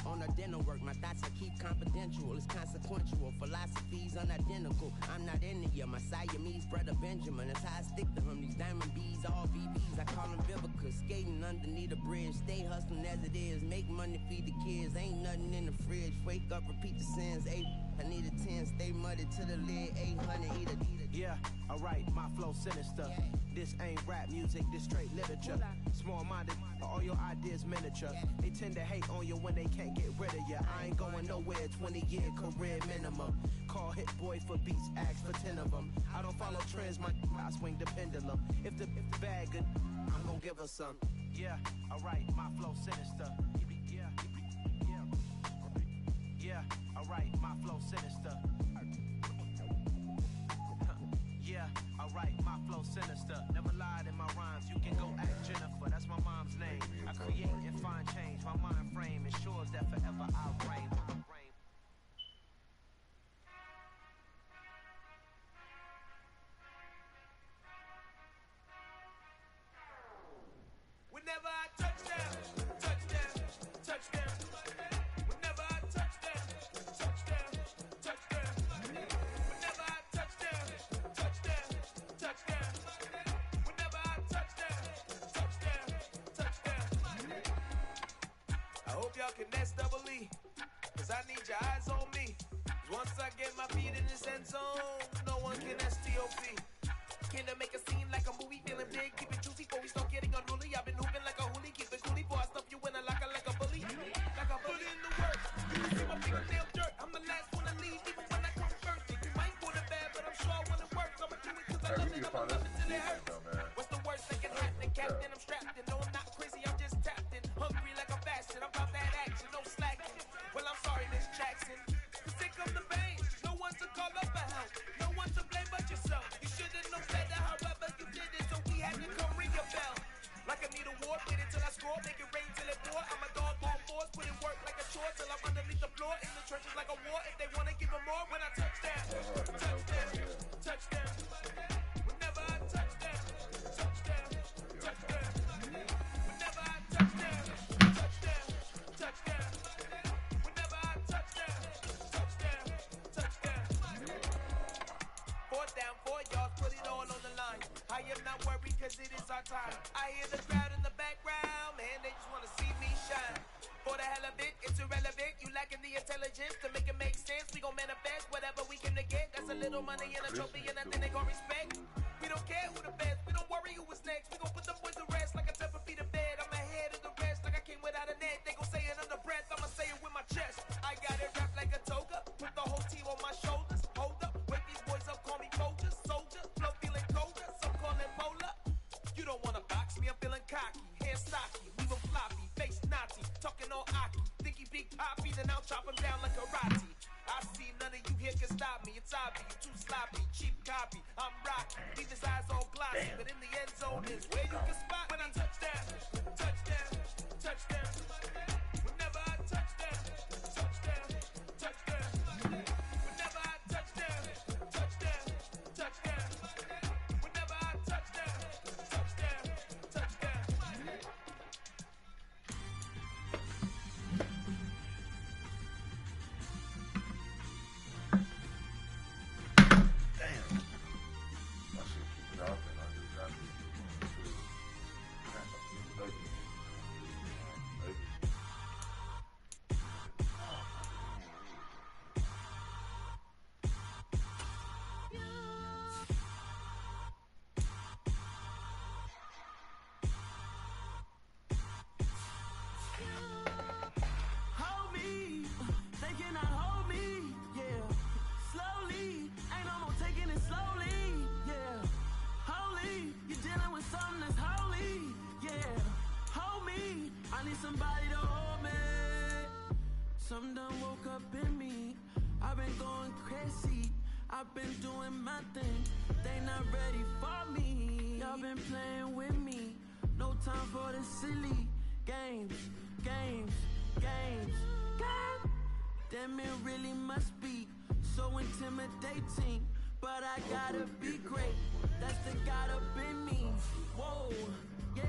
on a dinner work. My thoughts I keep confidential, it's consequential. Philosophies unidentical, I'm not into you. My Siamese brother Benjamin, that's how I stick to him. These diamond bees, all BBs, I call them Vivica. Skating underneath a bridge, stay hustling as it is. Make money, feed the kids, ain't nothing in the fridge. Wake up, repeat the sins, I need a 10, stay muddy to the lid, 800, eat a. Yeah, alright, my flow sinister. This ain't rap music, this straight literature. Small-minded, all your ideas miniature. They tend to hate on you when they can't get rid of you. I ain't going nowhere, 20-year career minimum. Call Hit Boy for beats, ask for 10 of them. I don't follow trends, I swing the pendulum. If the bag good, I'm gonna give her some. Yeah, alright, my flow sinister. Yeah, alright, my flow sinister. Yeah, alright, my flow sinister. Never lied in my rhymes, you can go ask Jennifer, that's my mom's name. I create and find change, my mind frame ensures that forever I reign. Whenever I touch down, touchdown, touchdown. Whenever I touch down, touchdown, touchdown. Whenever I touch down, touchdown, touchdown. Whenever I touch down, touchdown, touchdown. I hope y'all can S-double-E, cause I need your eyes on me. Once I get my feet in this end zone, no one can STOP. Can I make a scene like a movie, feeling big, keep it juicy before we start getting unruly. I've been hooping like a hoolie, keep it coolie before I stuff you in a locker like a bully. Like I put in the work, you see my fingernail dirt. I'm the last one to leave, even when I come first. You might want it bad, but I'm sure when it works, I'ma do it cause I love it, I'ma love it till it hurts. What's the worst that can happen? Captain, I'm strapped in. No, I'm not crazy, I'm just tapped in. Hungry like a bastard, I'm about that action, no slacking. Well, I'm sorry, Miss Jackson. Cause here come the pain, no one to call up for help. No one to blame but yourself. You should've known better, however you did it, so we had to come ring your bell. Like I need a war, wait until I score, make it rain till it pour. I'm a dog on force, put in work like a chore till I'm underneath the floor. In the trenches like a war, if they wanna give them more. When I touch down, touchdown, touchdown. Whenever I touch down, touchdown, touchdown. Whenever I touch down, touchdown, touchdown. Whenever I touch down, touchdown, touchdown. 4th down, 4 yards, put it all on the line. I am not worried cause it is our time. I hear the crowd in the background, man, they just wanna see me shine. For the hell of it, it's irrelevant. You lacking the intelligence to make it make sense. We gon' manifest whatever we came to get. That's a little money and a trophy and nothing they gon' respect. We don't care who the best, we don't worry who was next. We gon' put them boys to rest like a 10 feet of bed. I'm ahead of the rest like I came without a net. They gon' say it under breath, I'ma say it with my chest. I got it wrapped like a toga, put the whole team on my shoulders. Hold up, wake these boys up, call me Folger, soldier. Flow feeling colder, some call it polar. You don't wanna box me, I'm feeling cocky. Hair stocky, leave him floppy, face Nazi, talking all aki. Think he big poppy, then I'll chop him down like karate. I see none of you here can stop me. It's obvious, you too sloppy, cheap copy. I'm rocky, leave his eyes all glossy, but in the end zone is where you can spot when I touch down, touchdown, touchdown. Whenever I touch down, touchdown, touchdown. Whenever I touch down, touchdown, touchdown. Whenever I touch down, touchdown, touchdown. I need somebody to hold me. Some done woke up in me. I've been going crazy. I've been doing my thing. They not ready for me. Y'all been playing with me. No time for the silly games. Damn, it really must be so intimidating. But I gotta be great. That's the God up in me. Whoa, yeah.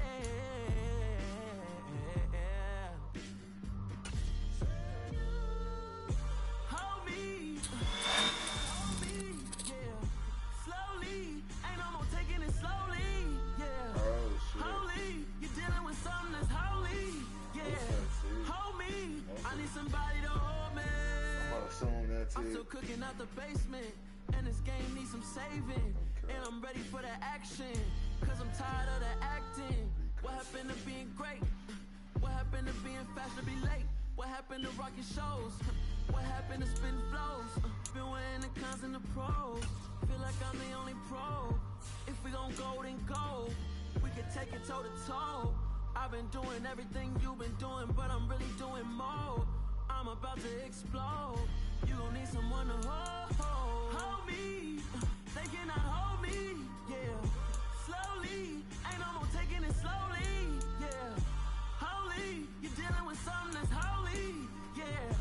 Hold me, yeah. Slowly, ain't no more taking it slowly, yeah. Holy, you're dealing with something that's holy, yeah. Hold me, I need somebody to hold me. I'm still cooking out the basement, and this game needs some saving. And I'm ready for the action, cause I'm tired of the acting. What happened to being great? What happened to being fast to be late? What happened to rocking shows? What happened to spitting flows? Been wearing the cons and the pros. Feel like I'm the only pro. If we gon' go, then go. We can take it toe to toe. I've been doing everything you've been doing, but I'm really doing more. I'm about to explode. You gon' need someone to hold me. They cannot hold me, yeah. Slowly, ain't no more taking it slowly, yeah. Holy, you're dealing with something that's holy, yeah.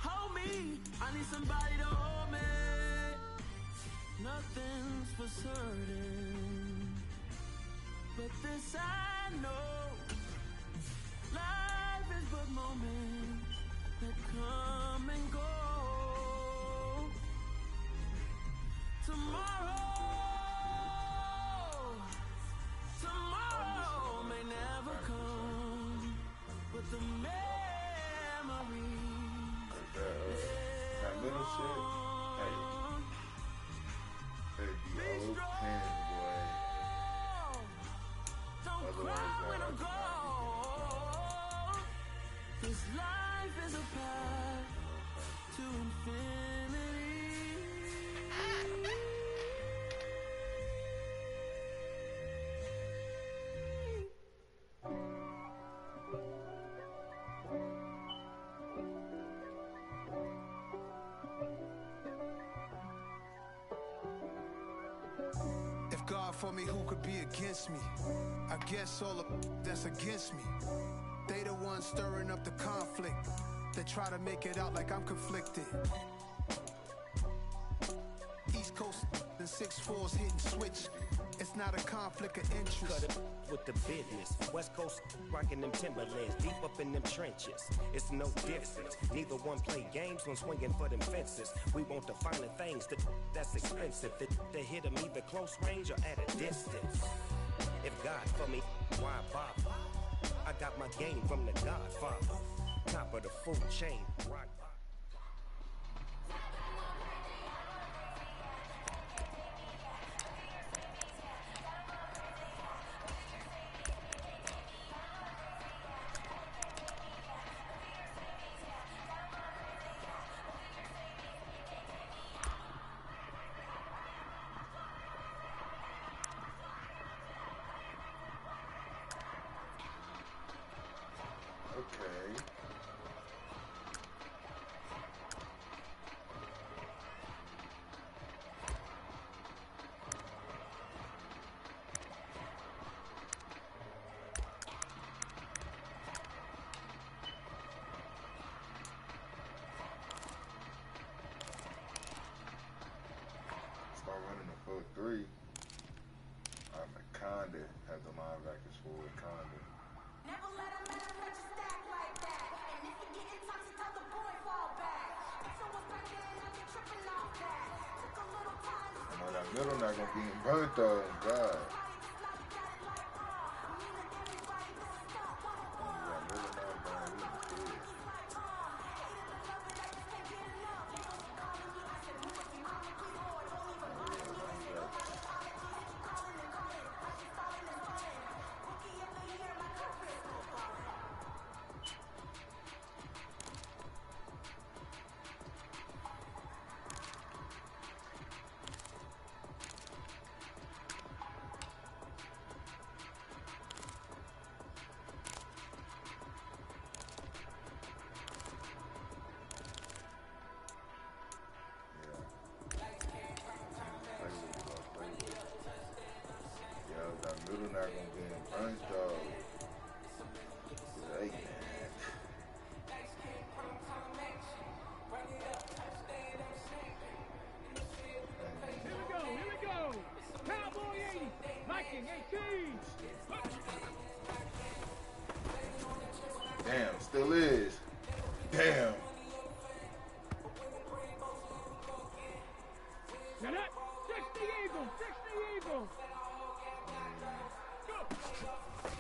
Hold me, I need somebody to hold me. Nothing's for certain, but this I know. Life is but moments that come and go. Tomorrow may never come, but the memory that little shit, hey, be open, boy. Don't cry when I'm gone. This life is a path to infinity. If God for me, who could be against me? I guess all the that's against me. They the ones stirring up the conflict. They try to make it out like I'm conflicted. East Coast and 6'4's hitting switch. It's not a conflict of interest. Cut it with the business. West Coast rocking them Timberlands, deep up in them trenches. It's no difference. Neither one play games when swinging for them fences. We want the finer things that's expensive. That hit them either close range or at a distance. If God for me, why bother? I got my game from the Godfather. Top of the food chain. Rock. Okay. Start running the 4-3. Conda has the linebackers forward. Conda. Never let him let you stack like that. And if you get toxic, tell the boy fall back. If someone's back there and I get tripping off that. Took a little time to I know that middle not gonna be burnt though. God. Damn, still is. Damn. Now that 60 Eagle, 60 Eagle. Go.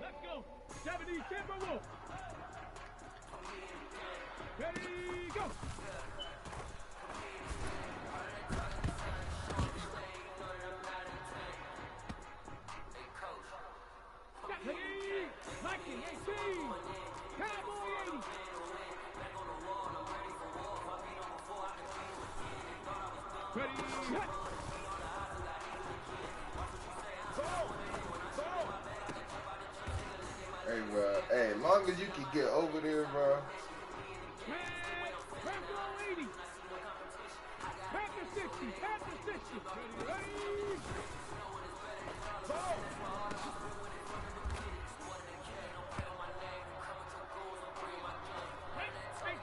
Let's go. 70 Timberwolves. Ready, go. Ready, Mikey, 18. Cowboy 80. Ready, hit. Hey, bro. Hey, as long as you can get over there, bro. Panther 80. Panther 60. Panther 60. Ready, go.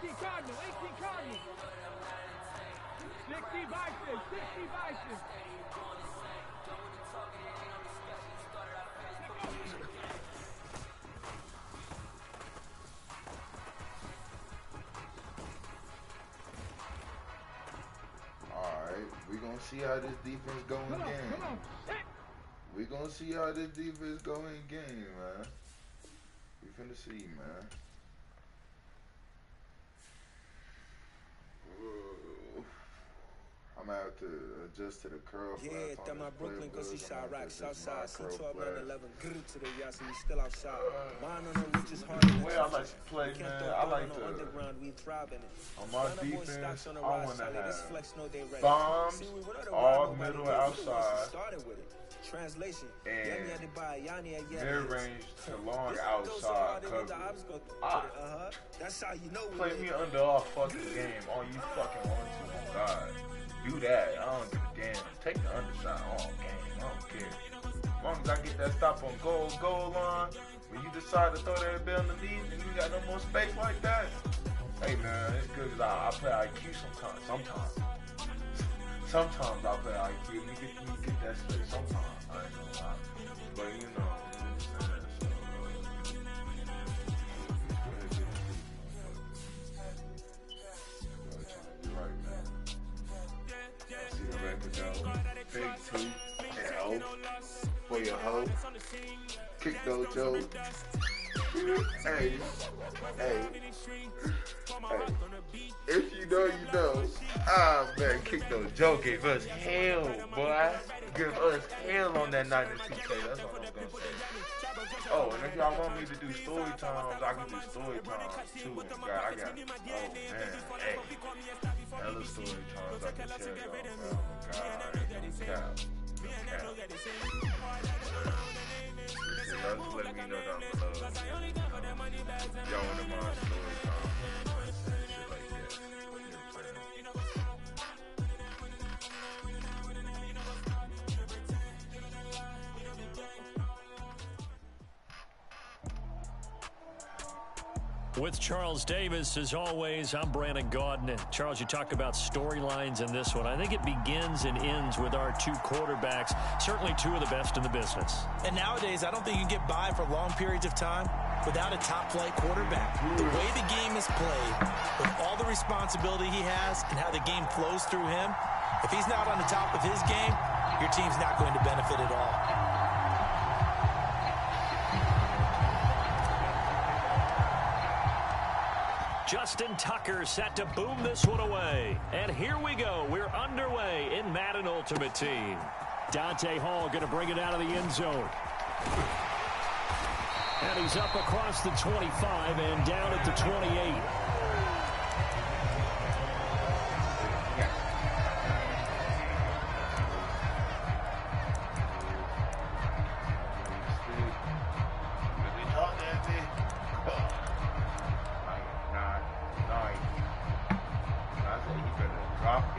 18 Cardinal, 18 Cardinal. 60 Vices, 60 Vices. Alright, we gonna see how this defense go in game. Come on. We gonna see how this defense go in game, man. We finna see, man. Ooh. I'm gonna have to adjust to the curl flaps. Yeah, on that my this Brooklyn, playbook. go see I'm Shot gonna Rock, have to adjust Southside, my curl C12, flaps. 911, grrr to the y'all, so we still outside. Mine on the richest heart in the Way I like to play, Can't man, throw I down like on to, the underground, we thrive in it. on my Ghana boy defense, stocks on the I rise, wanna Charlie, this have flex know they ready. bombs, See, we would've all robbed nobody, middle we and the ones who outside, started with it. Translation, and Yami had to buy Yanni at mid-range to long This goes so outside hard, they let the coverage. ops go through Ah. it. That's how you know we Play made me it. under all fucking game. All you fucking want to. Oh God. Do that. I don't give a damn. Take the underside all game. I don't care. As long as I get that stop on goal line, when you decide to throw that bell underneath and you got no more space like that, hey man, it's good because I play IQ sometimes. Sometimes I play IQ. Let me get that space sometimes. I ain't gonna lie. But you know what I'm saying? Right, man. See the record though. Big T and O for your hoe. Kick Dojo. Hey. If you know, you know. Ah man, Kick Dojo gave us hell, boy. Give us hell on that night in 2K. That's all I'm gonna say. Oh, and if y'all want me to do story times, I can do story times too. God, I got. Oh man, hey. Hella story times I can share y'all, bro. God, no cap. Y'all just let me know down below. Y'all want to mind story times. Shit like that. You know what I'm saying? With Charles Davis, as always, I'm Brandon Gaudin. And Charles, you talk about storylines in this one. I think it begins and ends with our two quarterbacks, certainly two of the best in the business. And nowadays, I don't think you can get by for long periods of time without a top-flight quarterback. The way the game is played, with all the responsibility he has and how the game flows through him, if he's not on the top of his game, your team's not going to benefit at all. Justin Tucker set to boom this one away. And here we go. We're underway in Madden Ultimate Team. Dante Hall going to bring it out of the end zone. And he's up across the 25 and down at the 28. Drop I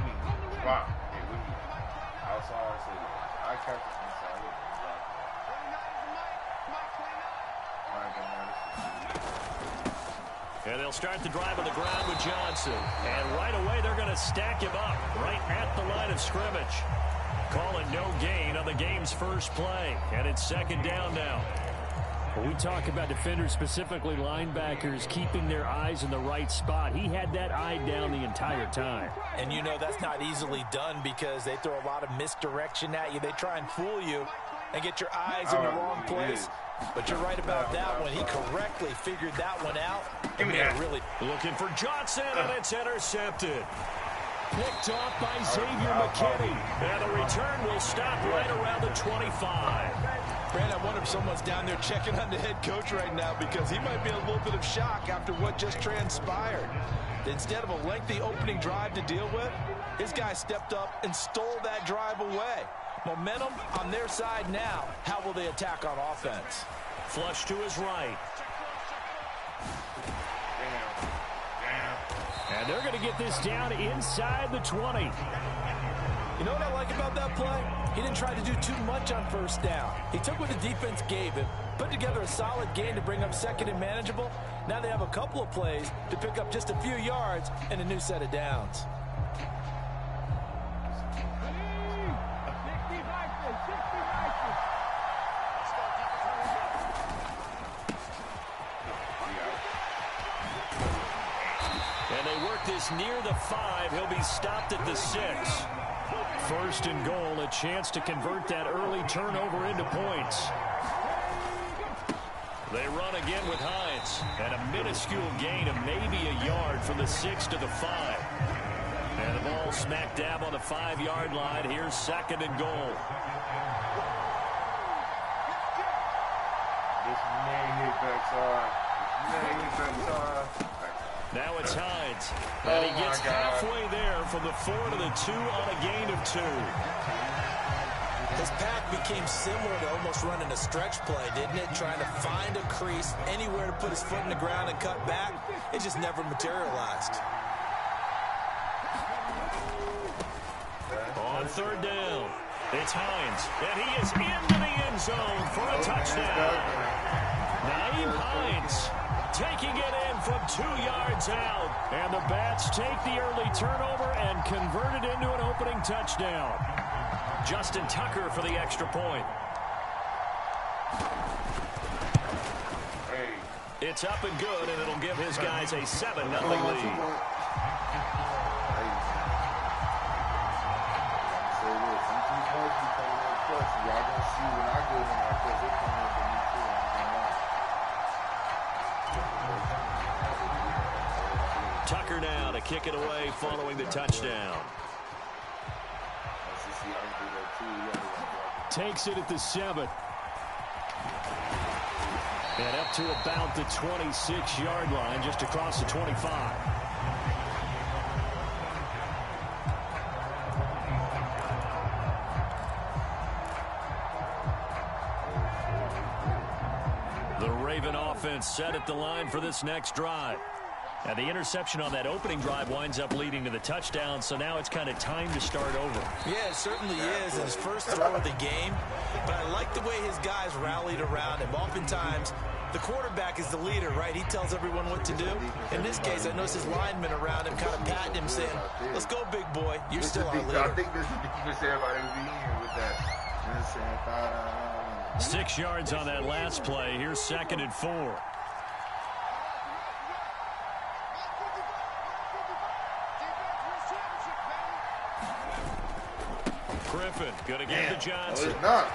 mean, drop. It really outside. So I catch it inside. And they'll start the drive on the ground with Johnson. And right away, they're going to stack him up right at the line of scrimmage. Calling no gain on the game's first play. And it's second down now. When we talk about defenders, specifically linebackers, keeping their eyes in the right spot, he had that eye down the entire time. And you know that's not easily done because they throw a lot of misdirection at you. They try and fool you and get your eyes in the wrong place. But you're right about that one. He correctly figured that one out. And made it really looking for Johnson, and it's intercepted. Picked off by Xavier McKinney. And the return will stop right around the 25. Brand, I wonder if someone's down there checking on the head coach right now because he might be in a little bit of shock after what just transpired. Instead of a lengthy opening drive to deal with, his guy stepped up and stole that drive away. Momentum on their side now. How will they attack on offense? Flush to his right. And they're going to get this down inside the 20. You know what I like about that play? He didn't try to do too much on first down. He took what the defense gave him, put together a solid game to bring up second and manageable. Now they have a couple of plays to pick up just a few yards and a new set of downs. And they work this near the 5. He'll be stopped at the 6. First and goal, a chance to convert that early turnover into points. They run again with Hines. And a minuscule gain of maybe a yard from the 6 to the 5. And the ball smack dab on the 5-yard line. Here's second and goal. This man hit backside. Now it's Hines. And he gets halfway there from the 4 to the 2 on a gain of 2. His path became similar to almost running a stretch play, didn't it? Trying to find a crease, anywhere to put his foot in the ground and cut back. It just never materialized. On third down, it's Hines. And he is into the end zone for a touchdown. Naeem Hines taking it in from 2 yards out. And the Bats take the early turnover and convert it into an opening touchdown. Justin Tucker for the extra point. It's up and good, and it'll give his guys a 7-0 lead. Tucker now to kick it away following the touchdown. Takes it at the 7. And up to about the 26-yard line, just across the 25. The Raven offense set at the line for this next drive. And the interception on that opening drive winds up leading to the touchdown, so now it's kind of time to start over. Yeah, it certainly is, his first throw of the game. But I like the way his guys rallied around him. Oftentimes, the quarterback is the leader, right? He tells everyone what to do. In this case, I noticed his linemen around him kind of patting him, saying, let's go, big boy. You're still our leader. I think this is everybody will be in with that. 6 yards on that last play. Here's second and 4. Griffin going to get to Johnson. No, it's not.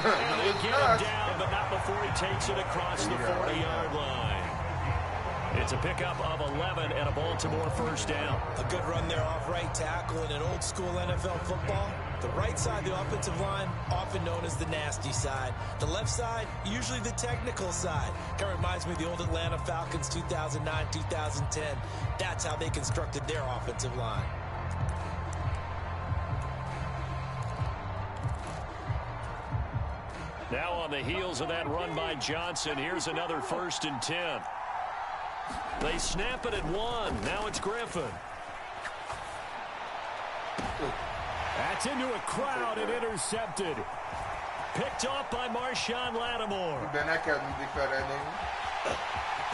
And they get him down, but not before he takes it across the 40-yard line. It's a pickup of 11 and a Baltimore first down. A good run there off right tackle in an old-school NFL football. The right side of the offensive line, often known as the nasty side. The left side, usually the technical side. Kind of reminds me of the old Atlanta Falcons 2009-2010. That's how they constructed their offensive line. Now on the heels of that run by Johnson, here's another 1st and 10. They snap it at 1. Now it's Griffin. That's into a crowd and intercepted. Picked off by Marshawn Lattimore. Then that kept me big fat that nigga.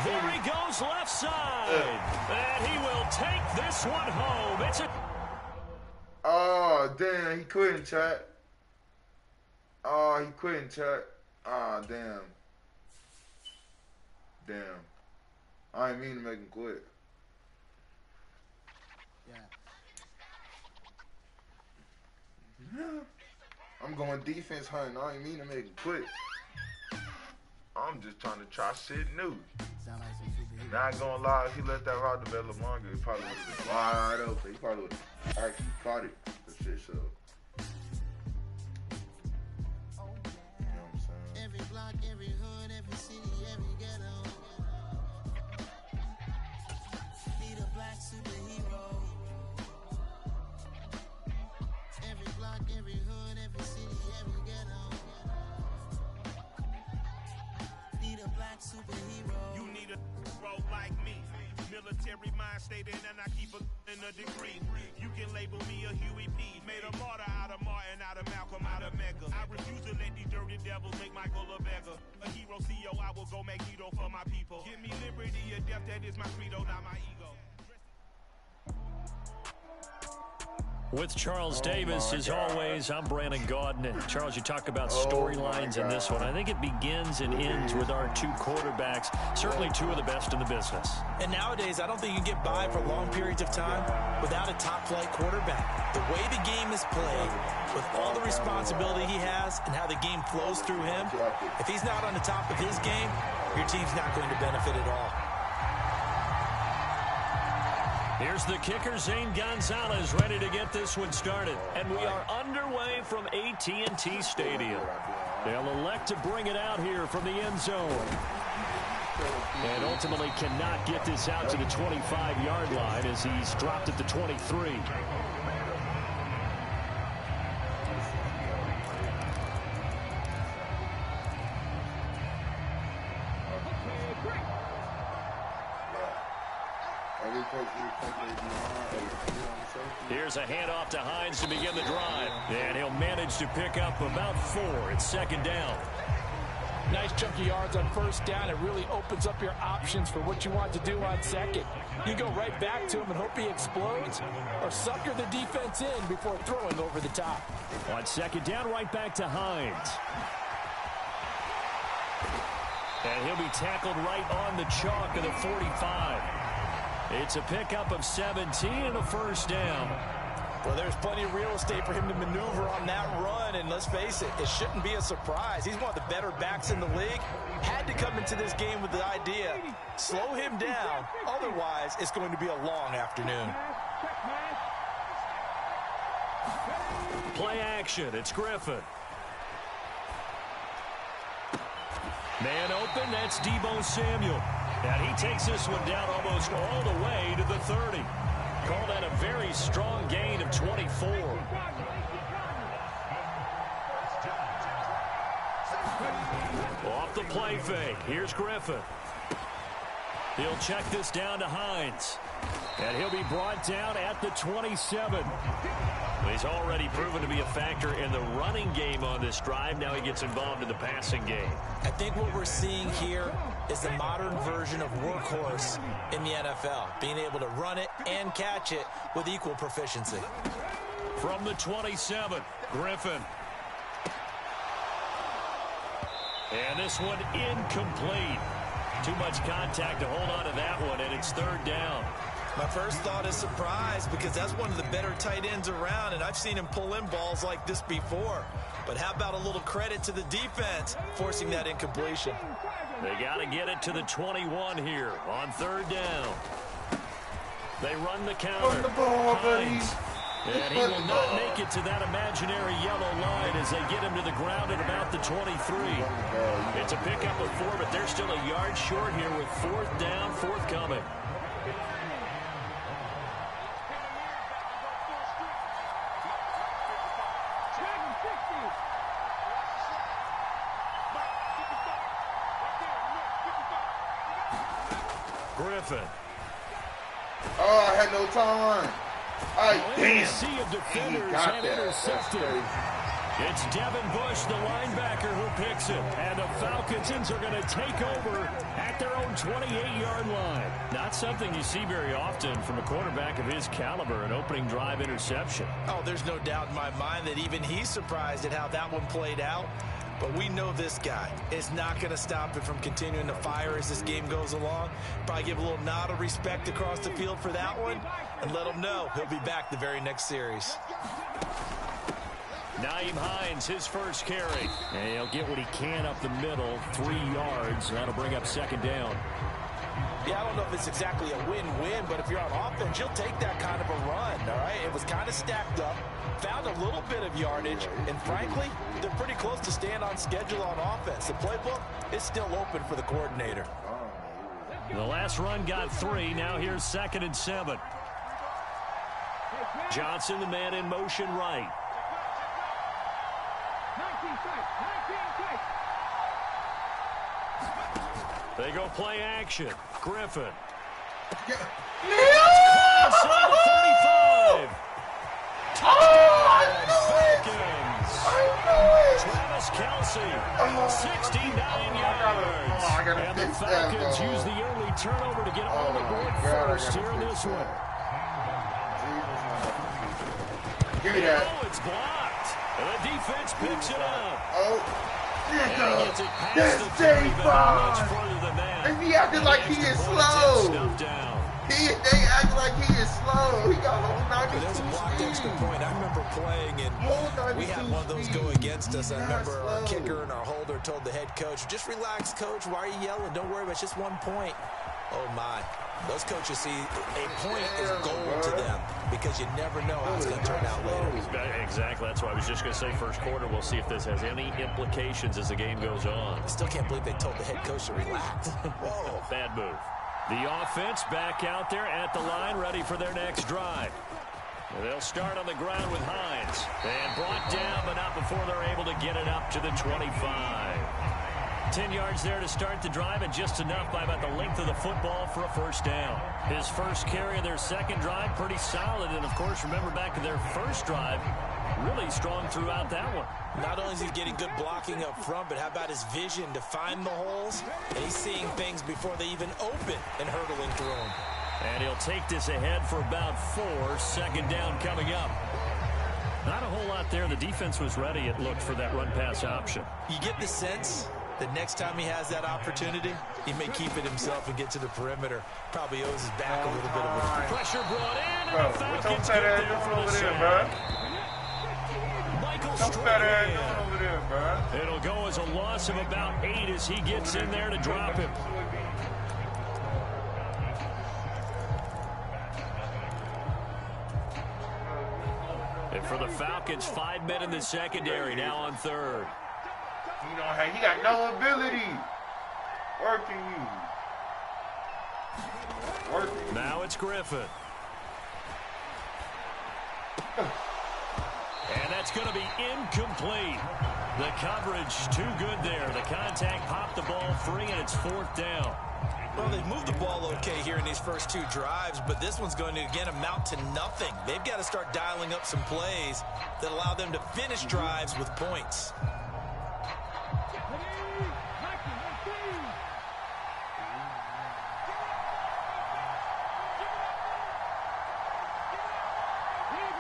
There he goes left side. And he will take this one home. It's a... Oh, damn. He quit in chat. Oh, he quit in chat. Ah, damn. Damn. I didn't mean to make him quit. Yeah. I'm going defense hunting. I ain't mean to make him quit. I'm just trying to try shit new. Not gonna lie, if he let that route develop longer, he probably would have been wide open. He probably would have actually caught it. For shit, so. You know what I'm saying? Every block, every hood, every city, every ghetto. Be the black superhero. Every block, every hood, every city, every ghetto. Be the black superhero. You need a bro like me. Military mind stated, and I keep in a degree. You can label me a Huey P. Made a martyr out of Martin, out of Malcolm, out of Mega. I refuse to let these dirty devils make Michael a beggar. A hero CEO, I will go Magneto for my people. Give me liberty or death, that is my credo, not my ego. With Charles Davis, as always, I'm Brandon Gaudin. And Charles, you talk about storylines in this one. I think it begins and ends with our two quarterbacks, certainly two of the best in the business. And nowadays, I don't think you can get by for long periods of time without a top-flight quarterback. The way the game is played, with all the responsibility he has and how the game flows through him, if he's not on the top of his game, your team's not going to benefit at all. Here's the kicker, Zane Gonzalez, ready to get this one started. And we are underway from AT&T Stadium. They'll elect to bring it out here from the end zone. And ultimately cannot get this out to the 25-yard line as he's dropped at the 23. Here's a handoff to Hines to begin the drive. And he'll manage to pick up about 4. It's second down. Nice chunky yards on first down. It really opens up your options for what you want to do on second. You go right back to him and hope he explodes, or sucker the defense in before throwing over the top. On second down, right back to Hines. And he'll be tackled right on the chalk of the 45. It's a pickup of 17 and a first down. Well, there's plenty of real estate for him to maneuver on that run, and let's face it, it shouldn't be a surprise. He's one of the better backs in the league. Had to come into this game with the idea, slow him down, otherwise it's going to be a long afternoon. Play action, it's Griffin. Man open, that's Deebo Samuel. And he takes this one down almost all the way to the 30. Call that a very strong gain of 24. Off the play fake. Here's Griffin. He'll check this down to Hines. And he'll be brought down at the 27. He's already proven to be a factor in the running game on this drive. Now he gets involved in the passing game. I think what we're seeing here is the modern version of workhorse in the NFL, being able to run it and catch it with equal proficiency. From the 27, Griffin. And this one incomplete. Too much contact to hold on to that one, and it's third down. My first thought is surprise, because that's one of the better tight ends around, and I've seen him pull in balls like this before. But how about a little credit to the defense forcing that incompletion? They got to get it to the 21 here on third down. They run the counter. Run the ball, Hines. And he will not make it to that imaginary yellow line as they get him to the ground at about the 23. It's a pickup of 4, but they're still a yard short here with fourth down forthcoming. Griffin. Oh, I had no time. Damn. A sea of defenders have intercepted. It's Devin Bush, the linebacker, who picks it. And the Falcons are going to take over at their own 28-yard line. Not something you see very often from a quarterback of his caliber, an opening drive interception. Oh, there's no doubt in my mind that even he's surprised at how that one played out. But we know this guy is not going to stop him from continuing to fire as this game goes along. Probably give a little nod of respect across the field for that one and let him know he'll be back the very next series. Nyheim Hines, his first carry. And he'll get what he can up the middle, 3 yards. That'll bring up second down. Yeah, I don't know if it's exactly a win-win, but if you're on offense, you'll take that kind of a run, all right? It was kind of stacked up, found a little bit of yardage, and frankly, they're pretty close to staying on schedule on offense. The playbook is still open for the coordinator. The last run got 3. Now here's 2nd and 7. Johnson, the man in motion right. They go play action. Griffin. Inside the 35. Falcons. Travis Kelce. 69 yards. And the Falcons use the early turnover to get on the board first here in this one. Give me that. Oh, it's blocked. And the defense picks it up. Oh. That's J-Bond. And he acting like he is slow. They act like he is slow. He got a 92 There's a blocked extra point. I remember playing, and we had one of those go against us. I remember our kicker and our holder told the head coach, just relax, coach. Why are you yelling? Don't worry about it. It's just 1 point. Oh, my. Those coaches see a point is gold to them because you never know how it's going to turn out later. Exactly. That's why I was just going to say first quarter. We'll see if this has any implications as the game goes on. I still can't believe they told the head coach to relax. Whoa. Bad move. The offense back out there at the line, ready for their next drive. They'll start on the ground with Hines. And brought down, but not before they're able to get it up to the 25. 10 yards there to start the drive, and just enough by about the length of the football for a first down. His first carry of their second drive, pretty solid. And, of course, remember back to their first drive, really strong throughout that one. Not only is he getting good blocking up front, but how about his vision to find the holes? And he's seeing things before they even open and hurtling through them. And he'll take this ahead for about 4. Second down coming up. Not a whole lot there. The defense was ready, it looked, for that run-pass option. You get the sense that next time he has that opportunity, he may keep it himself and get to the perimeter. Probably owes his back a little bit of it. Pressure brought in, and the Falcons get there for the sack. Michael Strahan. It'll go as a loss of about 8 as he gets in there to drop him. And for the Falcons, 5 men in the secondary, now on third. You know, he got no ability. Working you. Working. Now it's Griffin. And that's going to be incomplete. The coverage too good there. The contact popped the ball free, and it's 4th down. Well, they've moved the ball okay here in these first 2 drives, but this one's going to, again, amount to nothing. They've got to start dialing up some plays that allow them to finish drives with points.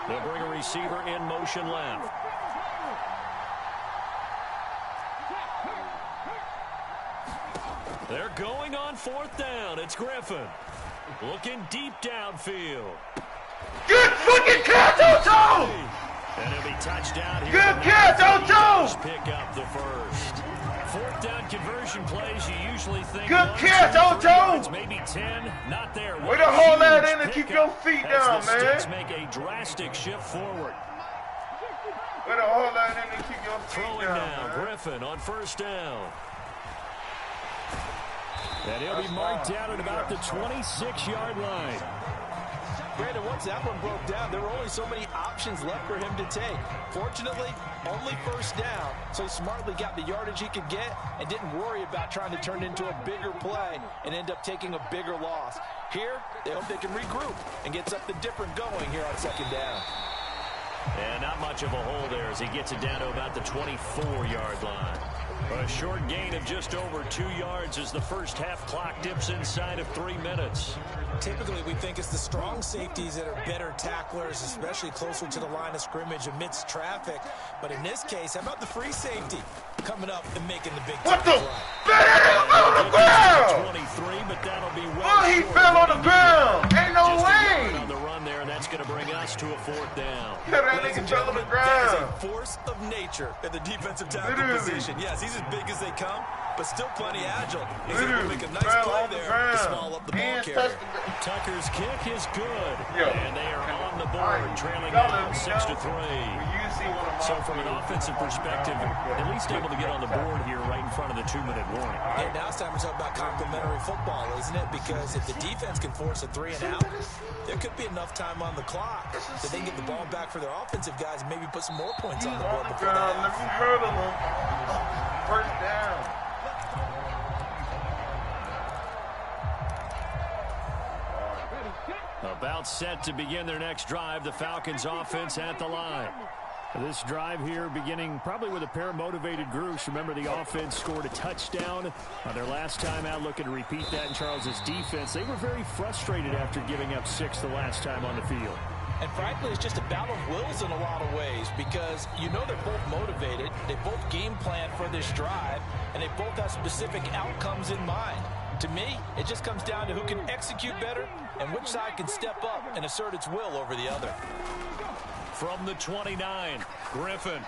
They'll bring a receiver in motion left. They're going on 4th down. It's Griffin. Looking deep downfield. Good fucking catch, Ocho! And it'll be touchdown here. Good catch, Ocho! Pick up the first. 4th down conversion plays, you usually think. Good catch, Ocho! Maybe 10. Not there. Way to hold that in and keep your feet down, man. Let's make a drastic shift forward. Way to hold that in and keep your feet Throwing down, now, man. Griffin on 1st down. And he'll be marked down at about the 26-yard line. Brandon, once that one broke down, there were only so many options left for him to take. Fortunately, only 1st down, so he smartly got the yardage he could get and didn't worry about trying to turn it into a bigger play and end up taking a bigger loss. Here, they hope they can regroup and get something different going here on second down. And not much of a hole there as he gets it down to about the 24-yard line. A short gain of just over 2 yards as the first half clock dips inside of 3 minutes. Typically, we think it's the strong safeties that are better tacklers, especially closer to the line of scrimmage amidst traffic. But in this case, how about the free safety coming up and making the big what the play? bam on the ground? 23, but that'll be well oh, he fell on the ground. Ain't no way. On the run there, and that's going to bring us to a 4th down. Yeah, that nigga fell on the ground. That is a force of nature in the defensive tackle position. Yes, he's as big as they come, but still plenty agile. He's able to make a nice play there to small up the ball carrier. Tucker's kick is good, and they are on the board, trailing now 6-3. So from an offensive perspective, at least able to get on the board here right in front of the 2-minute warning. Yeah, now it's time to talk about complementary football, isn't it? Because if the defense can force a 3-and-out, there could be enough time on the clock that they can get the ball back for their offensive guys and maybe put some more points on the board before that. Let me hurdle him. First down. About set to begin their next drive, the Falcons offense at the line. This drive here beginning probably with a pair of motivated groups. Remember, the offense scored a touchdown on their last time out, looking to repeat that in Charles's defense. They were very frustrated after giving up 6 the last time on the field. And frankly, it's just a battle of wills in a lot of ways because you know they're both motivated, they both game plan for this drive, and they both have specific outcomes in mind. To me, it just comes down to who can execute better and which side can step up and assert its will over the other. From the 29, Griffin.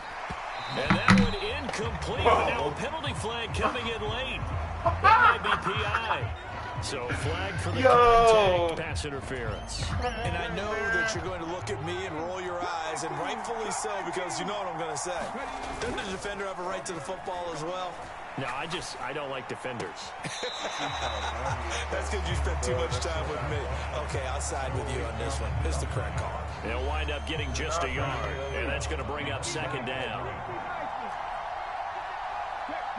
And that one incomplete. But now a penalty flag coming in late. That might be PI. So flag for the contact, pass interference. And I know that you're going to look at me and roll your eyes, and rightfully so, because you know what I'm going to say. Doesn't the defender have a right to the football as well? No, I don't like defenders. That's because you spent too much time with me. Okay, I'll side with you on this one. It's the correct call. They'll wind up getting just a yard, and that's going to bring up second down.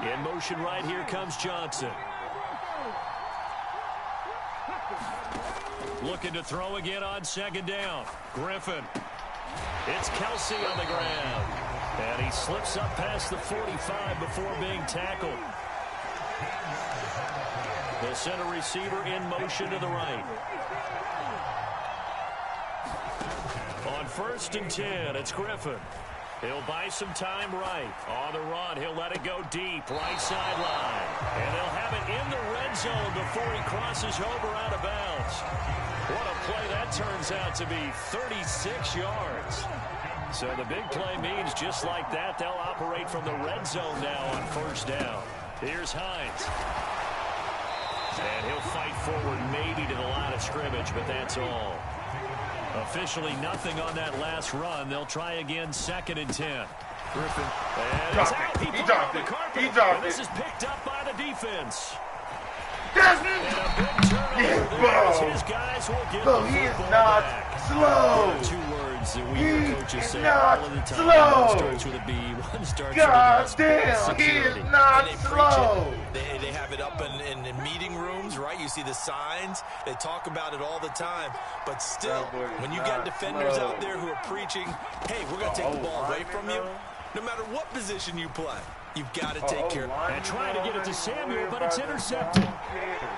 In motion right here comes Johnson. Looking to throw again on second down. Griffin. It's Kelsey on the ground. And he slips up past the 45 before being tackled. The center receiver in motion to the right. On 1st and 10, it's Griffin. He'll buy some time right. On the run, he'll let it go deep, right sideline. And they'll have it in the red zone before he crosses over out of bounds. What a play that turns out to be, 36 yards. So the big play means just like that, they'll operate from the red zone now on 1st down. Here's Hines. And he'll fight forward maybe to the line of scrimmage, but that's all. Officially nothing on that last run. They'll try again 2nd and 10. Griffin. And it's out. He dropped it. He dropped it. This is picked up by the defense. And a big turnover there as his guys will get the football he is not back. Slow. 2 words that we hear coaches say all of the time. Slow. One starts with a B, one starts God with an S. damn, he is not slow. They have it up in meeting rooms, right? You see the signs. They talk about it all the time. But still, when you got defenders out there who are preaching, hey, we're going to take the ball away from you, no matter what position you play, you've got to take care of it. And trying to get it to Samuel, but it's intercepted.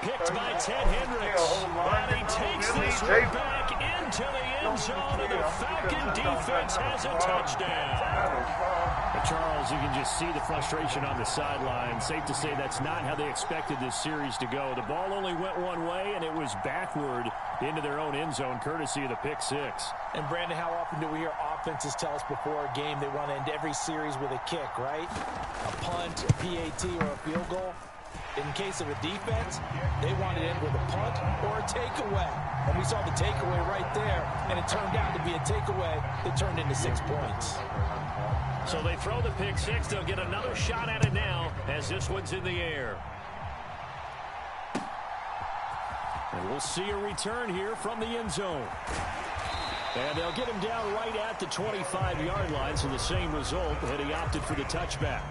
Picked by Ted Hendricks. And he takes this one back into the end zone, and the Falcon defense has a touchdown. Charles, you can just see the frustration on the sideline. Safe to say that's not how they expected this series to go. The ball only went one way, and it was backward into their own end zone, courtesy of the pick 6. And, Brandon, how often do we hear offenses tell us before a game they want to end every series with a kick, right? A punt, a PAT, or a field goal. In case of a defense, they want to end with a punt or a takeaway. And we saw the takeaway right there, and it turned out to be a takeaway that turned into 6 points. So they throw the pick 6. They'll get another shot at it now as this one's in the air. And we'll see a return here from the end zone. And they'll get him down right at the 25-yard line, so the same result, and he opted for the touchback.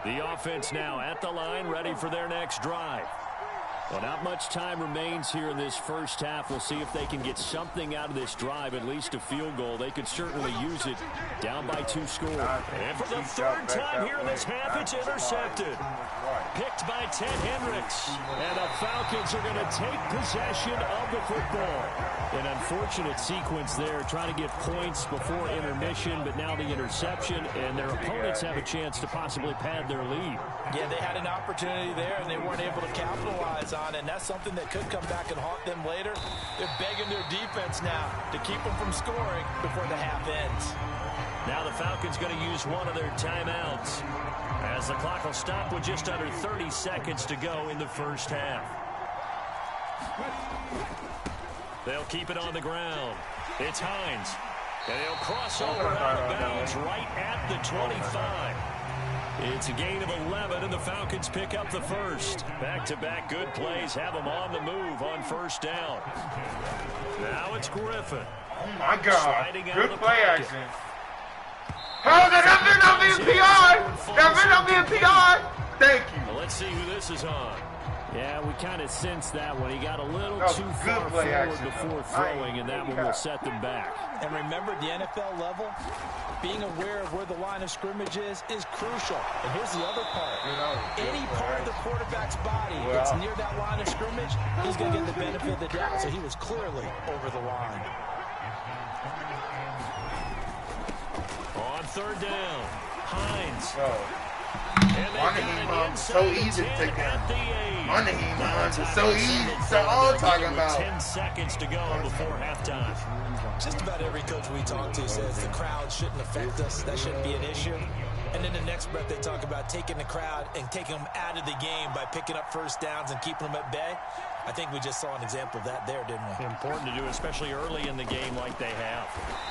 The offense now at the line, ready for their next drive. Well, not much time remains here in this first half. We'll see if they can get something out of this drive, at least a field goal. They could certainly use it. Down by 2 scores. And for the third time here in this half, it's intercepted. Picked by Ted Hendricks. And the Falcons are going to take possession of the football. An unfortunate sequence there, trying to get points before intermission, but now the interception, and their opponents have a chance to possibly pad their lead. Yeah, they had an opportunity there, and they weren't able to capitalize on it, and that's something that could come back and haunt them later. They're begging their defense now to keep them from scoring before the half ends. Now the Falcons going to use one of their timeouts, as the clock will stop with just under 30 seconds to go in the first half. They'll keep it on the ground. It's Hines. And he'll cross over out of bounds right at the 25. It's a gain of 11, and the Falcons pick up the first. Back-to-back good plays have them on the move on first down. Now it's Griffin. Oh, my God. Good play action. How did that been on the NPR? That been on the NPR? Thank you. Well, let's see who this is on. Yeah, we kind of sensed that one. He got a little too far forward before throwing, and that one will set them back. And remember, the NFL level, being aware of where the line of scrimmage is crucial. And here's the other part. Any part of the quarterback's body that's near that line of scrimmage, he's going to get the benefit of the doubt. So he was clearly over the line. On third down, Hines. Monahan is so easy to take down. Monahan is so easy. So all I'm talking about. 10 seconds to go before halftime. Just about every coach we talk to says the crowd shouldn't affect us. That shouldn't be an issue. And then the next breath they talk about taking the crowd and taking them out of the game by picking up first downs and keeping them at bay. I think we just saw an example of that there, didn't we? Important to do, especially early in the game like they have.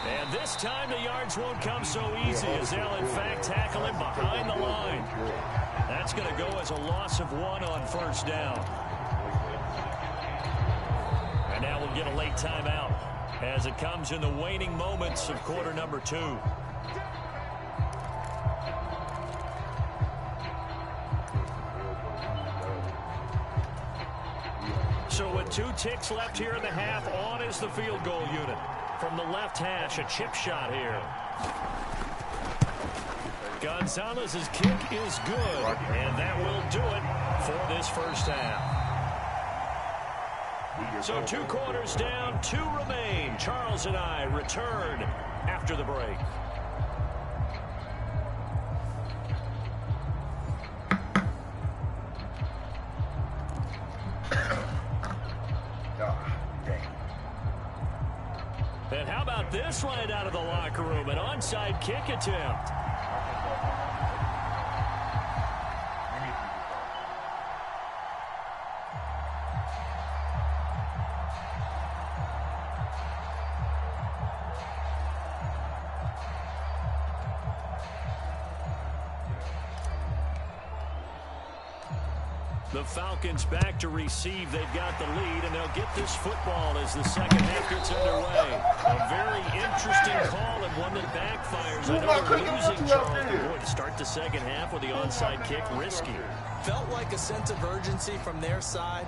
And this time the yards won't come so easy as they'll, in fact, tackle him behind the line. That's going to go as a loss of 1 on first down. And now we'll get a late timeout as it comes in the waning moments of quarter number 2. So with 2 ticks left here in the half, on is the field goal unit. From the left hash, a chip shot here. Gonzalez's kick is good, and that will do it for this first half. So 2 quarters down, 2 remain. Charles and I return after the break. And how about this right out of the locker room? An onside kick attempt. The Falcons back to receive. They've got the lead, and they'll get this football as the second half gets underway. A very interesting call and one that backfires. I know they're losing Charles. Boy, to start the second half with the onside kick, risky. Felt like a sense of urgency from their side,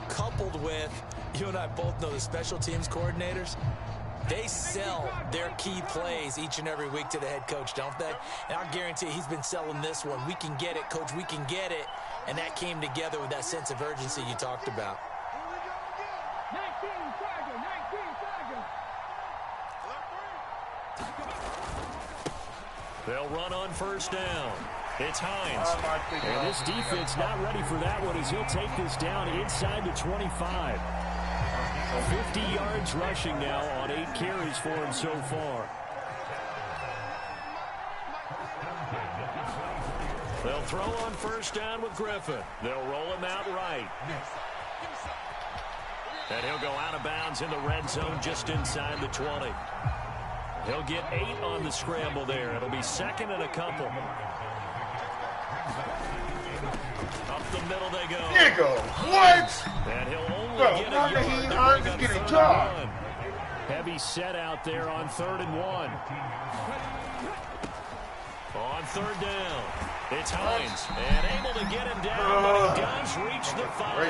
coupled with, you and I both know the special teams coordinators. They sell their key plays each and every week to the head coach, don't they? And I guarantee he's been selling this one. We can get it, coach, we can get it. And that came together with that sense of urgency you talked about. 19 seconds. They'll run on first down. It's Hines. And this defense not ready for that one as he'll take this down inside the 25. 50 yards rushing now on 8 carries for him so far. They'll throw on first down with Griffin. They'll roll him out right. And he'll go out of bounds in the red zone just inside the 20. He'll get 8 on the scramble there. It'll be second and a couple. Up the middle they go. Nigga, what? And he'll only get a yard to bring up 3rd. Heavy set out there on 3rd and 1. On 3rd down. It's Hines, and able to get him down, but he does reach the 5.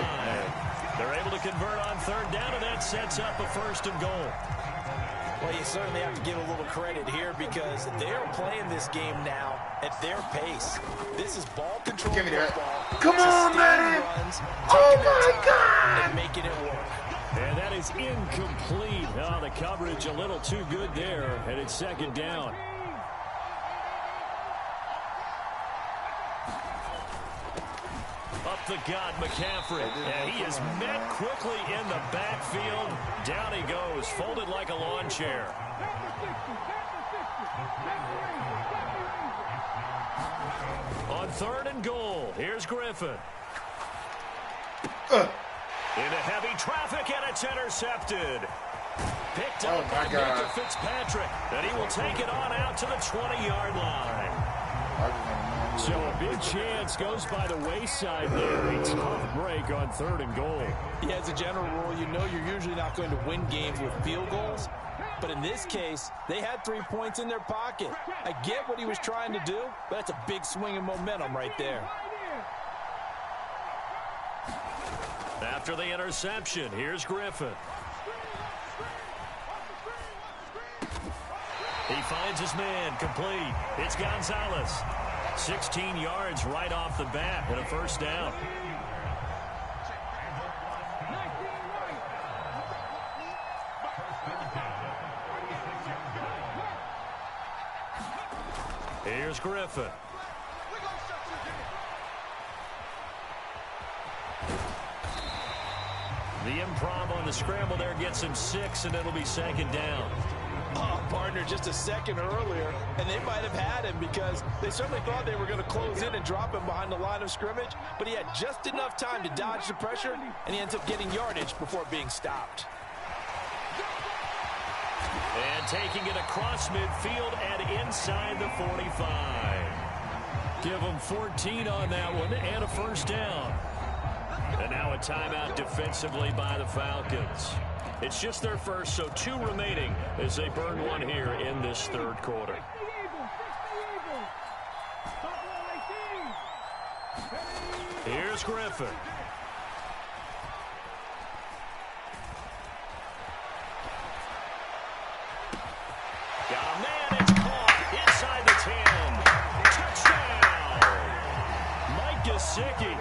They're able to convert on third down, and that sets up a 1st and goal. Well, you certainly have to give a little credit here because they're playing this game now at their pace. This is ball control football. Come on, Madden! Oh, my God! And making it work. And that is incomplete. Oh, the coverage a little too good there, and it's 2nd down. Up the gut, McCaffrey. And he is met quickly in the backfield. Down he goes, folded like a lawn chair. On 3rd and goal, here's Griffin. Into heavy traffic, and it's intercepted. Picked up by Micah Fitzpatrick, and he will take it on out to the 20-yard line. So a big chance goes by the wayside there. A tough break on 3rd and goal. Yeah, as a general rule, you know you're usually not going to win games with field goals. But in this case, they had 3 points in their pocket. I get what he was trying to do, but that's a big swing in momentum right there. After the interception, here's Griffin. He finds his man, complete. It's Gonzalez. 16 yards right off the bat and a 1st down. Here's Griffin. The improv on the scramble there gets him 6, and it'll be 2nd down. Oh, partner, just a second earlier, and they might have had him because they certainly thought they were going to close in and drop him behind the line of scrimmage, but he had just enough time to dodge the pressure, and he ends up getting yardage before being stopped. And taking it across midfield and inside the 45. Give them 14 on that one and a 1st down. And now a timeout defensively by the Falcons. It's just their first, so 2 remaining as they burn one here in this 3rd quarter. Here's Griffin. Got a man, it's caught inside the 10. Touchdown! Mike Gesicki,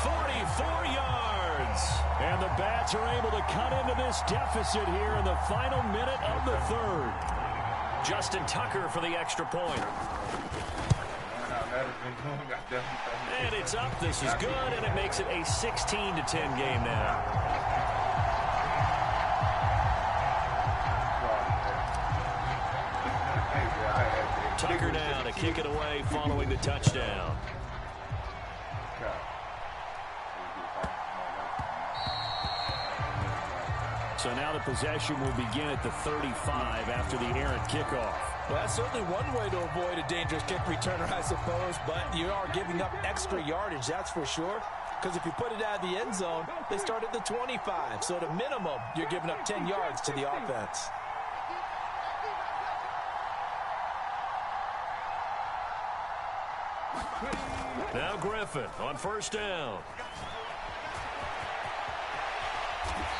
44 yards. And the Bats are able to cut into this deficit here in the final minute of the 3rd. Justin Tucker for the extra point. And it's up. This is good, and it makes it a 16-10 game now. Tucker now to kick it away following the touchdown. So now the possession will begin at the 35 after the errant kickoff. Well, that's certainly one way to avoid a dangerous kick returner, I suppose, but you are giving up extra yardage, that's for sure. Because if you put it out of the end zone, they start at the 25. So at a minimum, you're giving up 10 yards to the offense. Now Griffin on 1st down.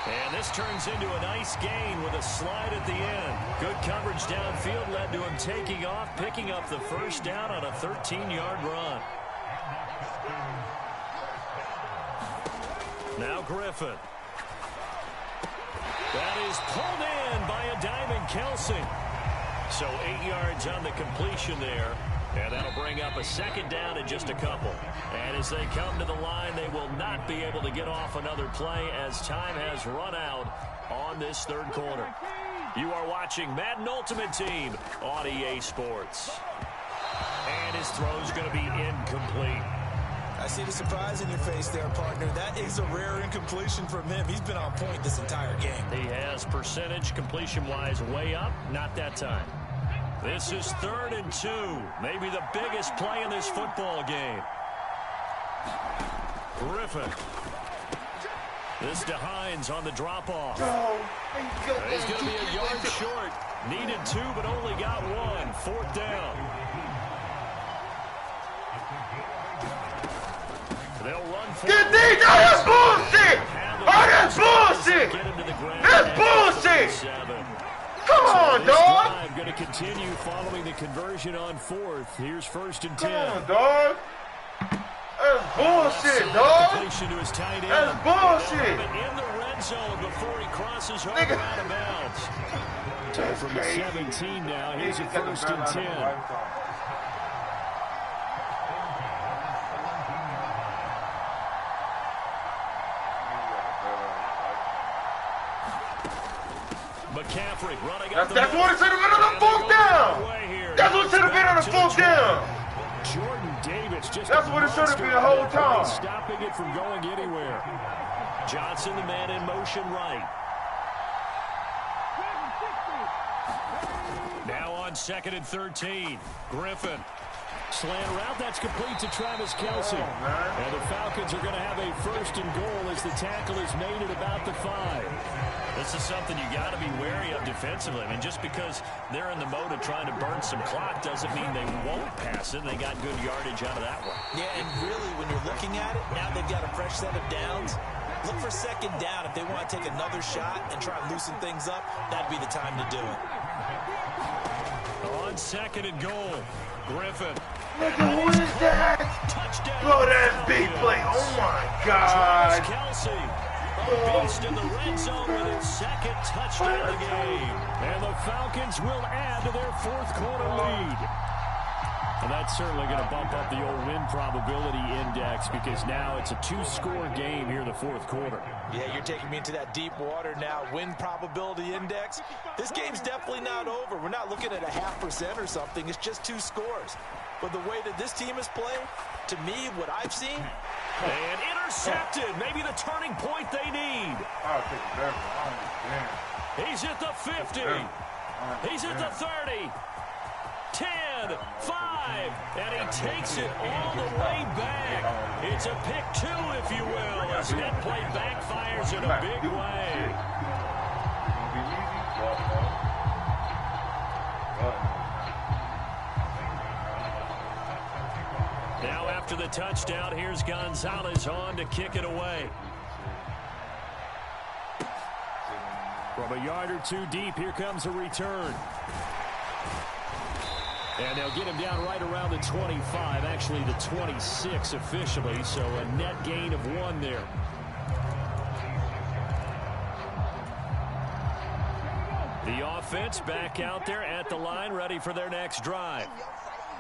And this turns into a nice gain with a slide at the end. Good coverage downfield led to him taking off, picking up the 1st down on a 13-yard run. Now Griffin. That is pulled in by a diving Kelsey. So 8 yards on the completion there. And that'll bring up a 2nd down in just a couple. And as they come to the line, they will not be able to get off another play as time has run out on this 3rd quarter. You are watching Madden Ultimate Team on EA Sports. And his throw's going to be incomplete. I see the surprise in your face there, partner. That is a rare incompletion from him. He's been on point this entire game. He has percentage completion-wise way up. Not that time. This is 3rd and 2. Maybe the biggest play in this football game. Griffin. This to Hines on the drop-off. He's going to be a yard short. Needed 2, but only got 1. 4th down. They'll run for Get these! Oh, that's bullshit! Oh, that's bullshit! That's bullshit! Come on, dog! Going to continue following the conversion on fourth. Here's 1st and 10. Come on, dog. That's bullshit, dog. That's bullshit. In the red zone before he crosses over out of bounds. So from the 17 now, here's a 1st and 10. McCaffrey running up the That's what it should have been on the 4th down. That's what it should have been on the 4th down. Jordan Davis just That's what it should have been the whole time. Stopping it from going anywhere. Johnson, the man in motion right. Now on 2nd and 13. Griffin. Slant route, that's complete to Travis Kelce. And the Falcons are going to have a 1st and goal as the tackle is made at about the 5. This is something you got to be wary of defensively. I mean, just because they're in the mode of trying to burn some clock doesn't mean they won't pass it. They got good yardage out of that one. Yeah, and really, when you're looking at it, now they've got a fresh set of downs. Look for 2nd down. If they want to take another shot and try and loosen things up, that'd be the time to do it. On 2nd and goal, Griffin. Nigga, who is that? Bro, that's big play. Oh, my God. Kelce, a beast in the red zone with his 2nd touchdown of the game. And the Falcons will add to their 4th quarter lead. And that's certainly going to bump up the old win probability index because now it's a 2-score game here in the 4th quarter. Yeah, you're taking me into that deep water now. Win probability index. This game's definitely not over. We're not looking at a 0.5% or something. It's just 2 scores. But the way that this team is playing, to me, what I've seen. And intercepted. Maybe the turning point they need. I'll take it back. I understand. He's at the 50. He's at the 30. 10, 5, and he takes it all the way back. It's a pick 2, if you will, as that play backfires in a big way. Now after the touchdown, here's Gonzalez on to kick it away. From a yard or 2 deep, here comes a return. And they'll get him down right around the 25, actually the 26 officially, so a net gain of 1 there. The offense back out there at the line, ready for their next drive.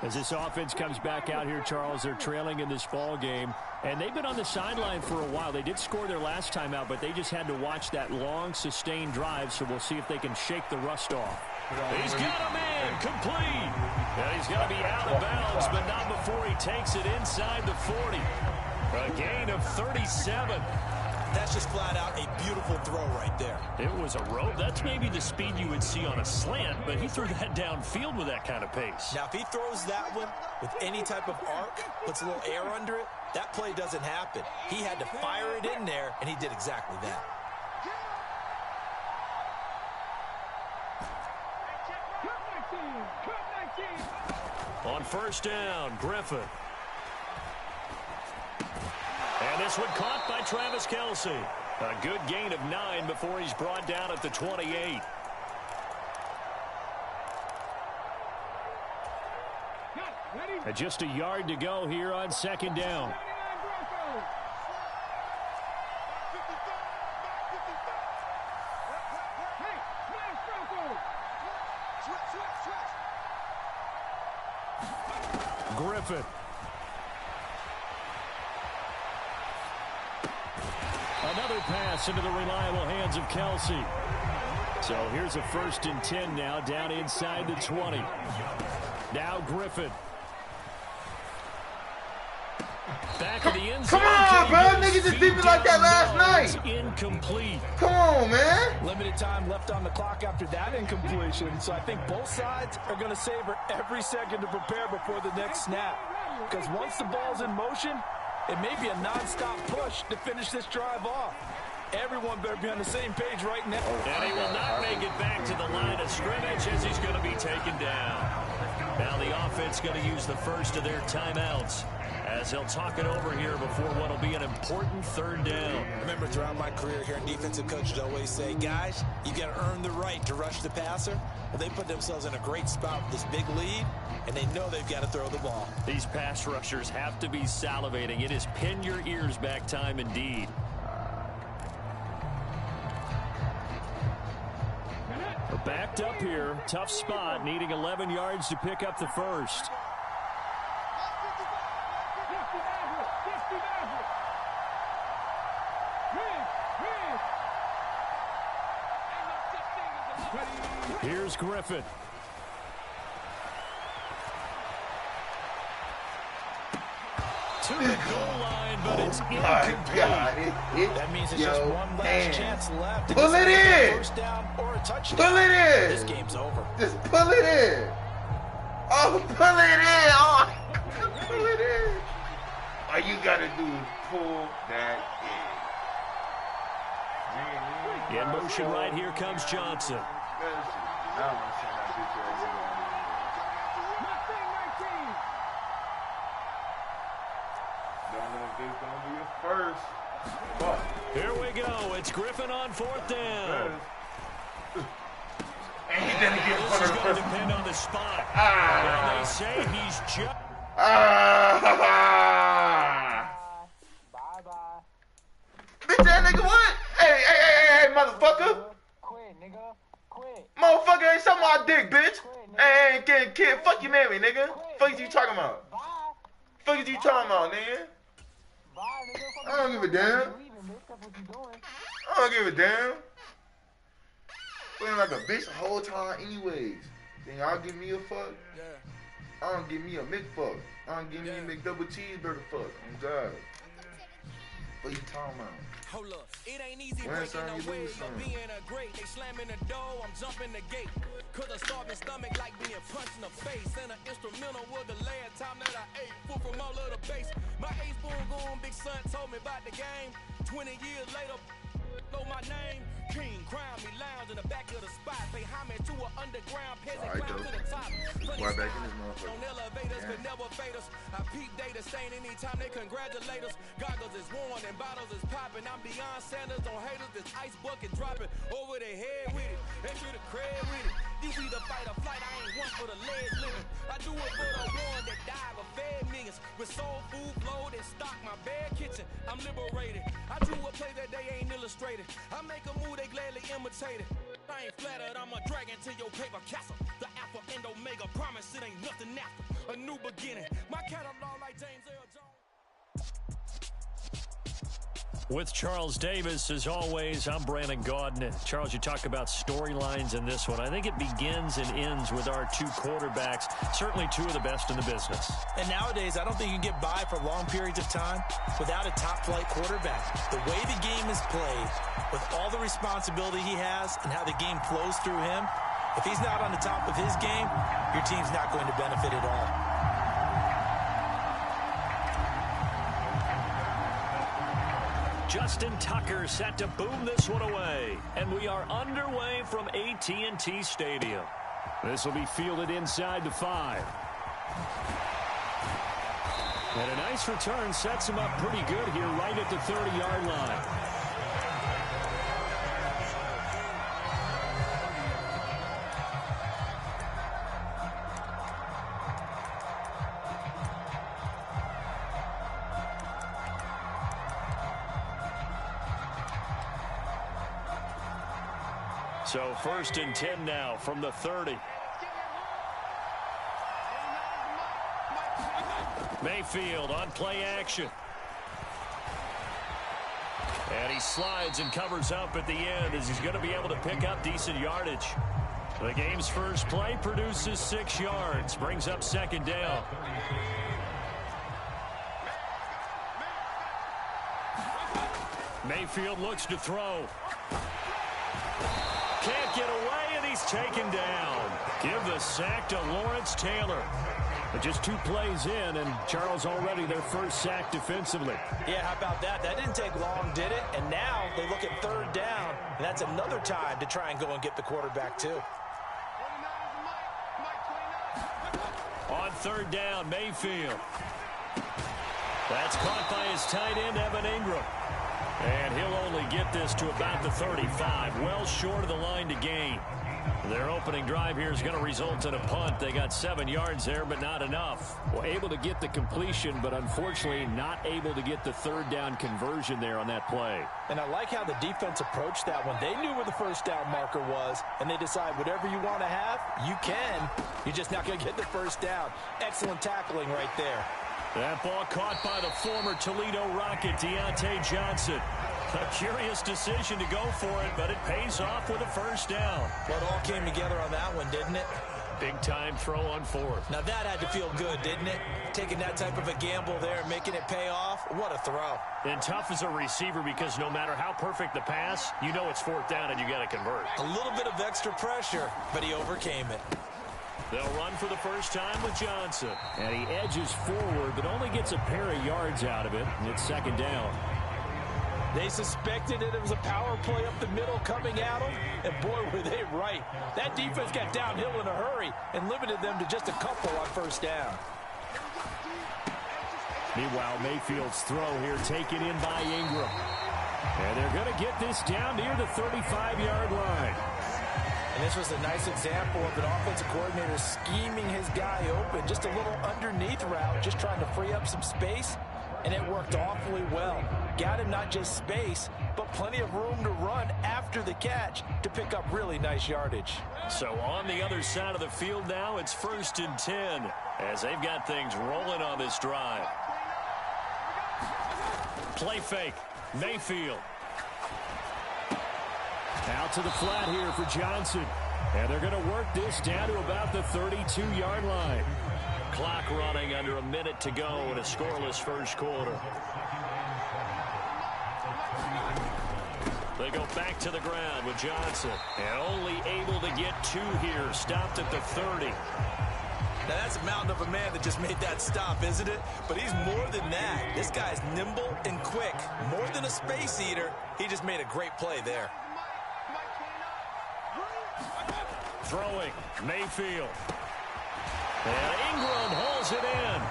As this offense comes back out here, Charles, they're trailing in this ball game, and they've been on the sideline for a while. They did score their last time out, but they just had to watch that long, sustained drive, so we'll see if they can shake the rust off. He's got a man complete. And he's going to be out of bounds, but not before he takes it inside the 40. A gain of 37. That's just flat out a beautiful throw right there. It was a rope. That's maybe the speed you would see on a slant, but he threw that downfield with that kind of pace. Now, if he throws that one with any type of arc, puts a little air under it, that play doesn't happen. He had to fire it in there, and he did exactly that. On 1st down, Griffin. And this one caught by Travis Kelce. A good gain of 9 before he's brought down at the 28. And just a yard to go here on 2nd down. Griffin. Another pass into the reliable hands of Kelce. So here's a 1st and 10 now, down inside the 20. Now Griffin. Back of the end zone. Come on, bro. Niggas just did me like that last night. Incomplete. Come on, man. Limited time left on the clock after that incompletion. So I think both sides are going to savor every second to prepare before the next snap. Because once the ball's in motion, it may be a non-stop push to finish this drive off. Everyone better be on the same page right now. And he will not make it back to the line of scrimmage as he's going to be taken down. Now the offense going to use the first of their timeouts as they'll talk it over here before what will be an important third down. Remember, throughout my career here in defensive coaches always say, guys, you got to earn the right to rush the passer. Well, they put themselves in a great spot with this big lead, and they know they've got to throw the ball. These pass rushers have to be salivating. It is pin your ears back time indeed. Backed up here, tough spot, needing 11 yards to pick up the first. Here's Griffin. To the goal line, but it's incomplete. That means it's just one last chance left. Pull it in. First down or a touchdown. Pull it in. This game's over. Just pull it in. Oh, pull it in. Oh, pull it in. All you got to do is pull that in. In motion right here comes Johnson. First. Here we go. It's Griffin on fourth down. And he didn't get This is going to depend on the spot. Well, they say he's just. Bitch, that nigga what? Hey, motherfucker. Quit, nigga. Quit. Motherfucker ain't sucking my dick, bitch. Hey, kid, fuck you, mammy, nigga. Fuck is you talking about? Fuck is you talking about, nigga? I don't give a damn. I don't give a damn. Feeling like a bitch the whole time anyways. Then y'all give me a fuck? I don't give me a McFuck. I don't give me a McDouble cheeseburger fuck. I'm God. What you talking about? Hold up, it ain't easy Win breaking some, you away lose or some. being a great. They slamming the door, I'm jumping the gate. Cause a starving stomach like being punched in the face. And an instrumental was the last time that I ate food from all of the base. My ace spoon going big son told me about the game. 20 years later, know my name. King, crown me, lounge in the back of the spot. Pay homage to an underground peasant, climb to the top. Why back in this motherfucker? On elevators, but never fade us. I peep data stain anytime they congratulate us. Goggles is worn and bottles is popping. I'm beyond Sanders on haters. This ice bucket dropping over their head with it. Enter the crib with it. These either fight or flight. I ain't one for the lead living. I do it for the one that died or fed millions. With soul food flowed and stock my bad kitchen. I'm liberated. I drew a play that they ain't illustrated. I make a move they gladly imitated. I ain't flattered, I'm a dragon to your paper castle. The alpha and omega, promise it ain't nothing after. A new beginning, my catalog like James Earl Jones. With Charles Davis, as always, I'm Brandon Gaudin. And Charles, you talk about storylines in this one. I think it begins and ends with our two quarterbacks, certainly two of the best in the business. And nowadays, I don't think you can get by for long periods of time without a top-flight quarterback. The way the game is played, with all the responsibility he has and how the game flows through him, if he's not on the top of his game, your team's not going to benefit at all. Justin Tucker set to boom this one away. And we are underway from AT&T Stadium. This will be fielded inside the 5. And a nice return sets him up pretty good here right at the 30-yard line. So 1st and 10 now from the 30. Mayfield on play action. And he slides and covers up at the end as he's going to be able to pick up decent yardage. The game's first play produces 6 yards, brings up 2nd down. Mayfield looks to throw. Can't get away, and he's taken down. Give the sack to Lawrence Taylor. But just 2 plays in, and Charles already their first sack defensively. Yeah, how about that? That didn't take long, did it? And now they look at third down, and that's another time to try and go and get the quarterback too. On third down, Mayfield. That's caught by his tight end, Evan Ingram. And he'll only get this to about the 35, well short of the line to gain. Their opening drive here is going to result in a punt. They got 7 yards there, but not enough. Well, able to get the completion, but unfortunately not able to get the third down conversion there on that play. And I like how the defense approached that one. They knew where the first down marker was, and they decide whatever you want to have, you can. You're just not going to get the first down. Excellent tackling right there. That ball caught by the former Toledo Rocket, Deontay Johnson. A curious decision to go for it, but it pays off with a first down. Well, it all came together on that one, didn't it? Big-time throw on fourth. Now that had to feel good, didn't it? Taking that type of a gamble there and making it pay off. What a throw. And tough as a receiver because no matter how perfect the pass, you know it's fourth down and you got to convert. A little bit of extra pressure, but he overcame it. They'll run for the first time with Johnson. And he edges forward, but only gets a pair of yards out of it, and it's second down. They suspected it was a power play up the middle coming at them, and boy, were they right. That defense got downhill in a hurry and limited them to just a couple on first down. Meanwhile, Mayfield's throw here taken in by Ingram. And they're going to get this down near the 35-yard line. And this was a nice example of an offensive coordinator scheming his guy open. Just a little underneath route, just trying to free up some space. And it worked awfully well. Got him not just space, but plenty of room to run after the catch to pick up really nice yardage. So on the other side of the field now, it's 1st and 10 as they've got things rolling on this drive. Play fake. Mayfield. Out to the flat here for Johnson. And they're going to work this down to about the 32-yard line. Clock running, under a minute to go in a scoreless first quarter. They go back to the ground with Johnson. And only able to get 2 here. Stopped at the 30. Now that's a mountain of a man that just made that stop, isn't it? But he's more than that. This guy's nimble and quick. More than a space eater. He just made a great play there. Throwing, Mayfield. And Ingram hauls it in.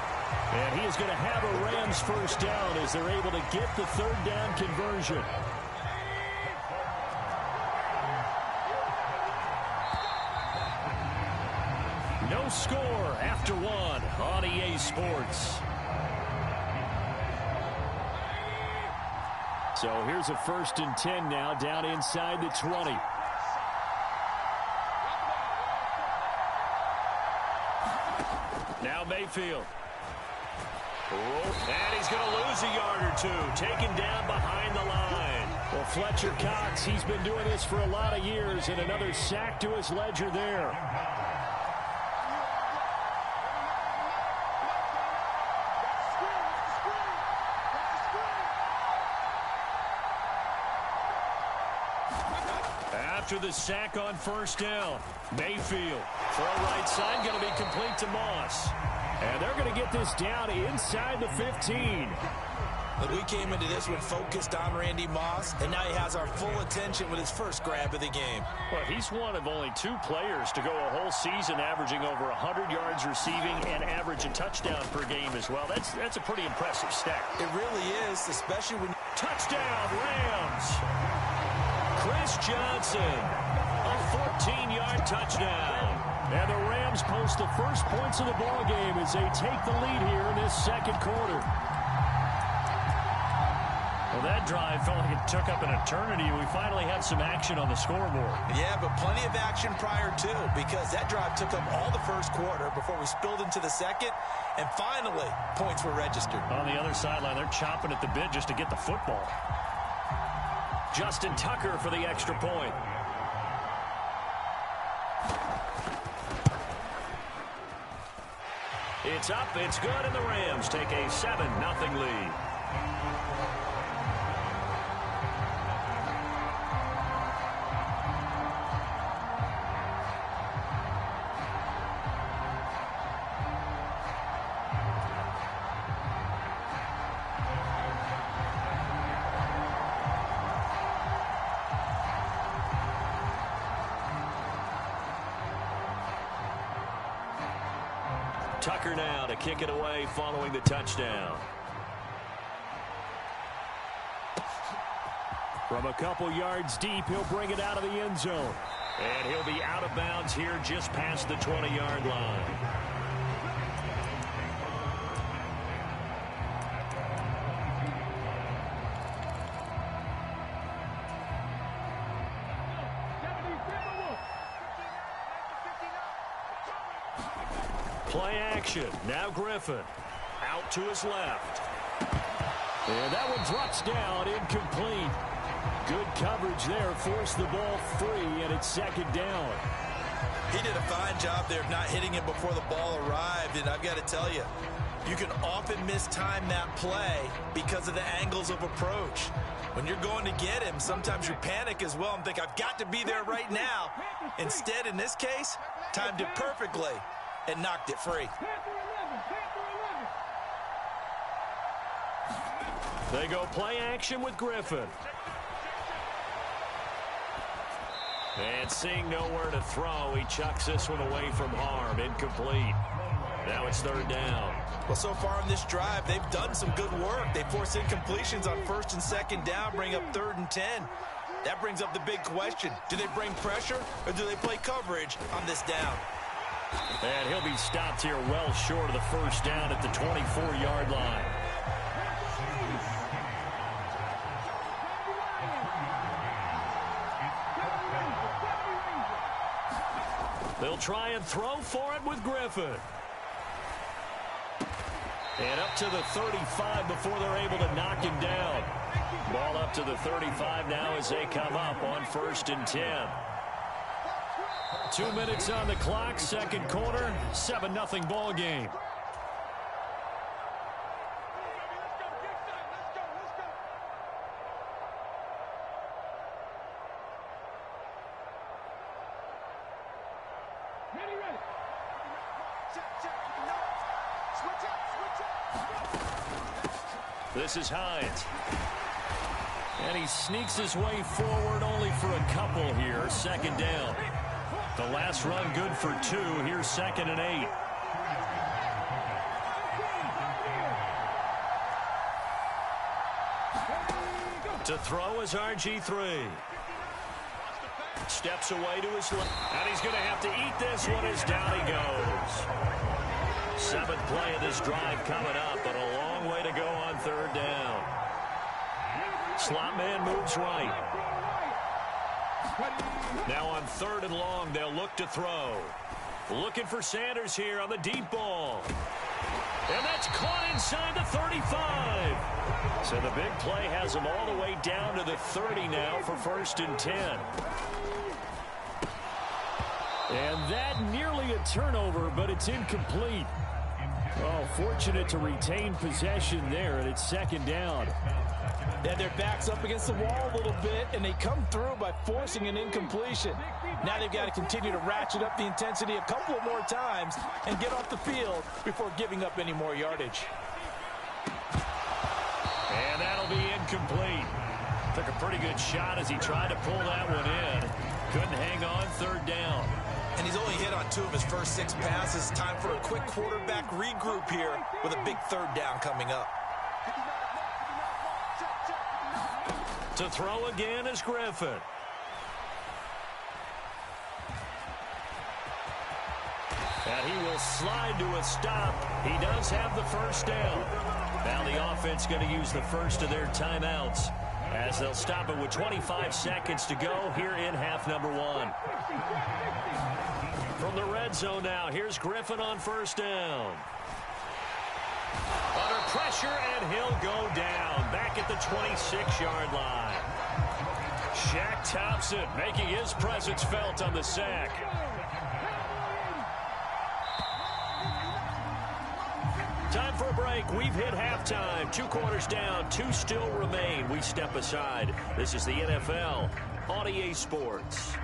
And he is going to have a Rams first down as they're able to get the third down conversion. No score after 1 on EA Sports. So here's a 1st and 10 now down inside the 20. Now Mayfield. And he's going to lose a yard or 2. Taken down behind the line. Well, Fletcher Cox, he's been doing this for a lot of years, and another sack to his ledger there. After the sack on first down, Mayfield. Throw right side, going to be complete to Moss. And they're going to get this down inside the 15. But we came into this one focused on Randy Moss, and now he has our full attention with his first grab of the game. Well, he's one of only 2 players to go a whole season averaging over 100 yards receiving and average a touchdown per game as well. That's a pretty impressive stat. It really is, especially when... Touchdown, Rams! Chris Johnson, a 14-yard touchdown. And the Rams post the first points of the ball game as they take the lead here in this second quarter. Well, that drive felt like it took up an eternity. We finally had some action on the scoreboard. Yeah, but plenty of action prior to, because that drive took up all the first quarter before we spilled into the second, and finally, points were registered. On the other sideline, they're chomping at the bit just to get the football. Justin Tucker for the extra point. It's up, it's good, and the Rams take a 7-0 lead. Tucker now to kick it away following the touchdown. From a couple yards deep, he'll bring it out of the end zone. And he'll be out of bounds here just past the 20-yard line. Play action. Now Griffin. Out to his left. And that one drops down, incomplete. Good coverage there. Forced the ball free, and it's second down. He did a fine job there of not hitting him before the ball arrived. And I've got to tell you, you can often mistime that play because of the angles of approach. When you're going to get him, sometimes you panic as well and think, I've got to be there right now. Instead, in this case, timed it perfectly and knocked it free. They go play action with Griffin. And seeing nowhere to throw, he chucks this one away from harm. Incomplete. Now it's third down. Well, so far in this drive, they've done some good work. They force incompletions on first and second down, bring up 3rd and 10. That brings up the big question. Do they bring pressure or do they play coverage on this down? And he'll be stopped here well short of the first down at the 24-yard line. They'll try and throw for it with Griffin. And up to the 35 before they're able to knock him down. Ball up to the 35 now as they come up on 1st and 10. 2 minutes on the clock, second quarter, 7-0 ball game. This is Hines. And he sneaks his way forward only for a couple here. Second down. The last run good for 2. Here's 2nd and 8. To throw is RG3. Steps away to his left. And he's going to have to eat this one as down he goes. 7th play of this drive coming up, but a long way to go on 3rd down. Slot man moves right. Now on 3rd and long, they'll look to throw. Looking for Sanders here on the deep ball. And that's caught inside the 35. So the big play has him all the way down to the 30 now for 1st and 10. And that nearly a turnover, but it's incomplete. Oh, fortunate to retain possession there, and it's 2nd down. Yeah, their back's up against the wall a little bit, and they come through by forcing an incompletion. Now they've got to continue to ratchet up the intensity a couple of more times and get off the field before giving up any more yardage. And that'll be incomplete. Took a pretty good shot as he tried to pull that one in. Couldn't hang on, 3rd down. And he's only hit on 2 of his first 6 passes. Time for a quick quarterback regroup here with a big 3rd down coming up. To throw again is Griffin. And he will slide to a stop. He does have the 1st down. Now the offense going to use the first of their timeouts as they'll stop it with 25 seconds to go here in half number 1. From the red zone now, here's Griffin on 1st down. Under pressure, and he'll go down back at the 26-yard line. Shaq Thompson making his presence felt on the sack. Time for a break. We've hit halftime. 2 quarters down, 2 still remain. We step aside. This is the NFL on EA Sports.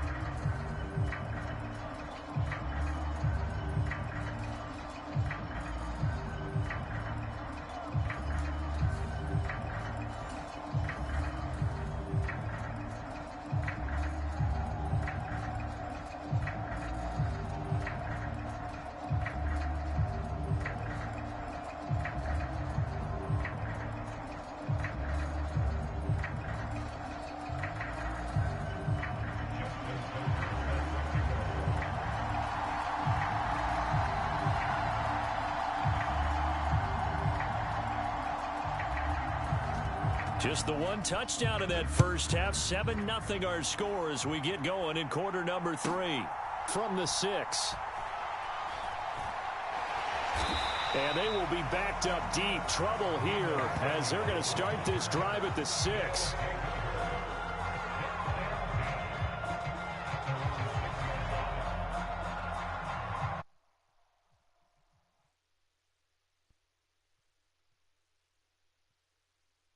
Just the one touchdown in that first half. 7-0 our score as we get going in quarter number 3. From the 6. And they will be backed up deep. Trouble here as they're going to start this drive at the 6.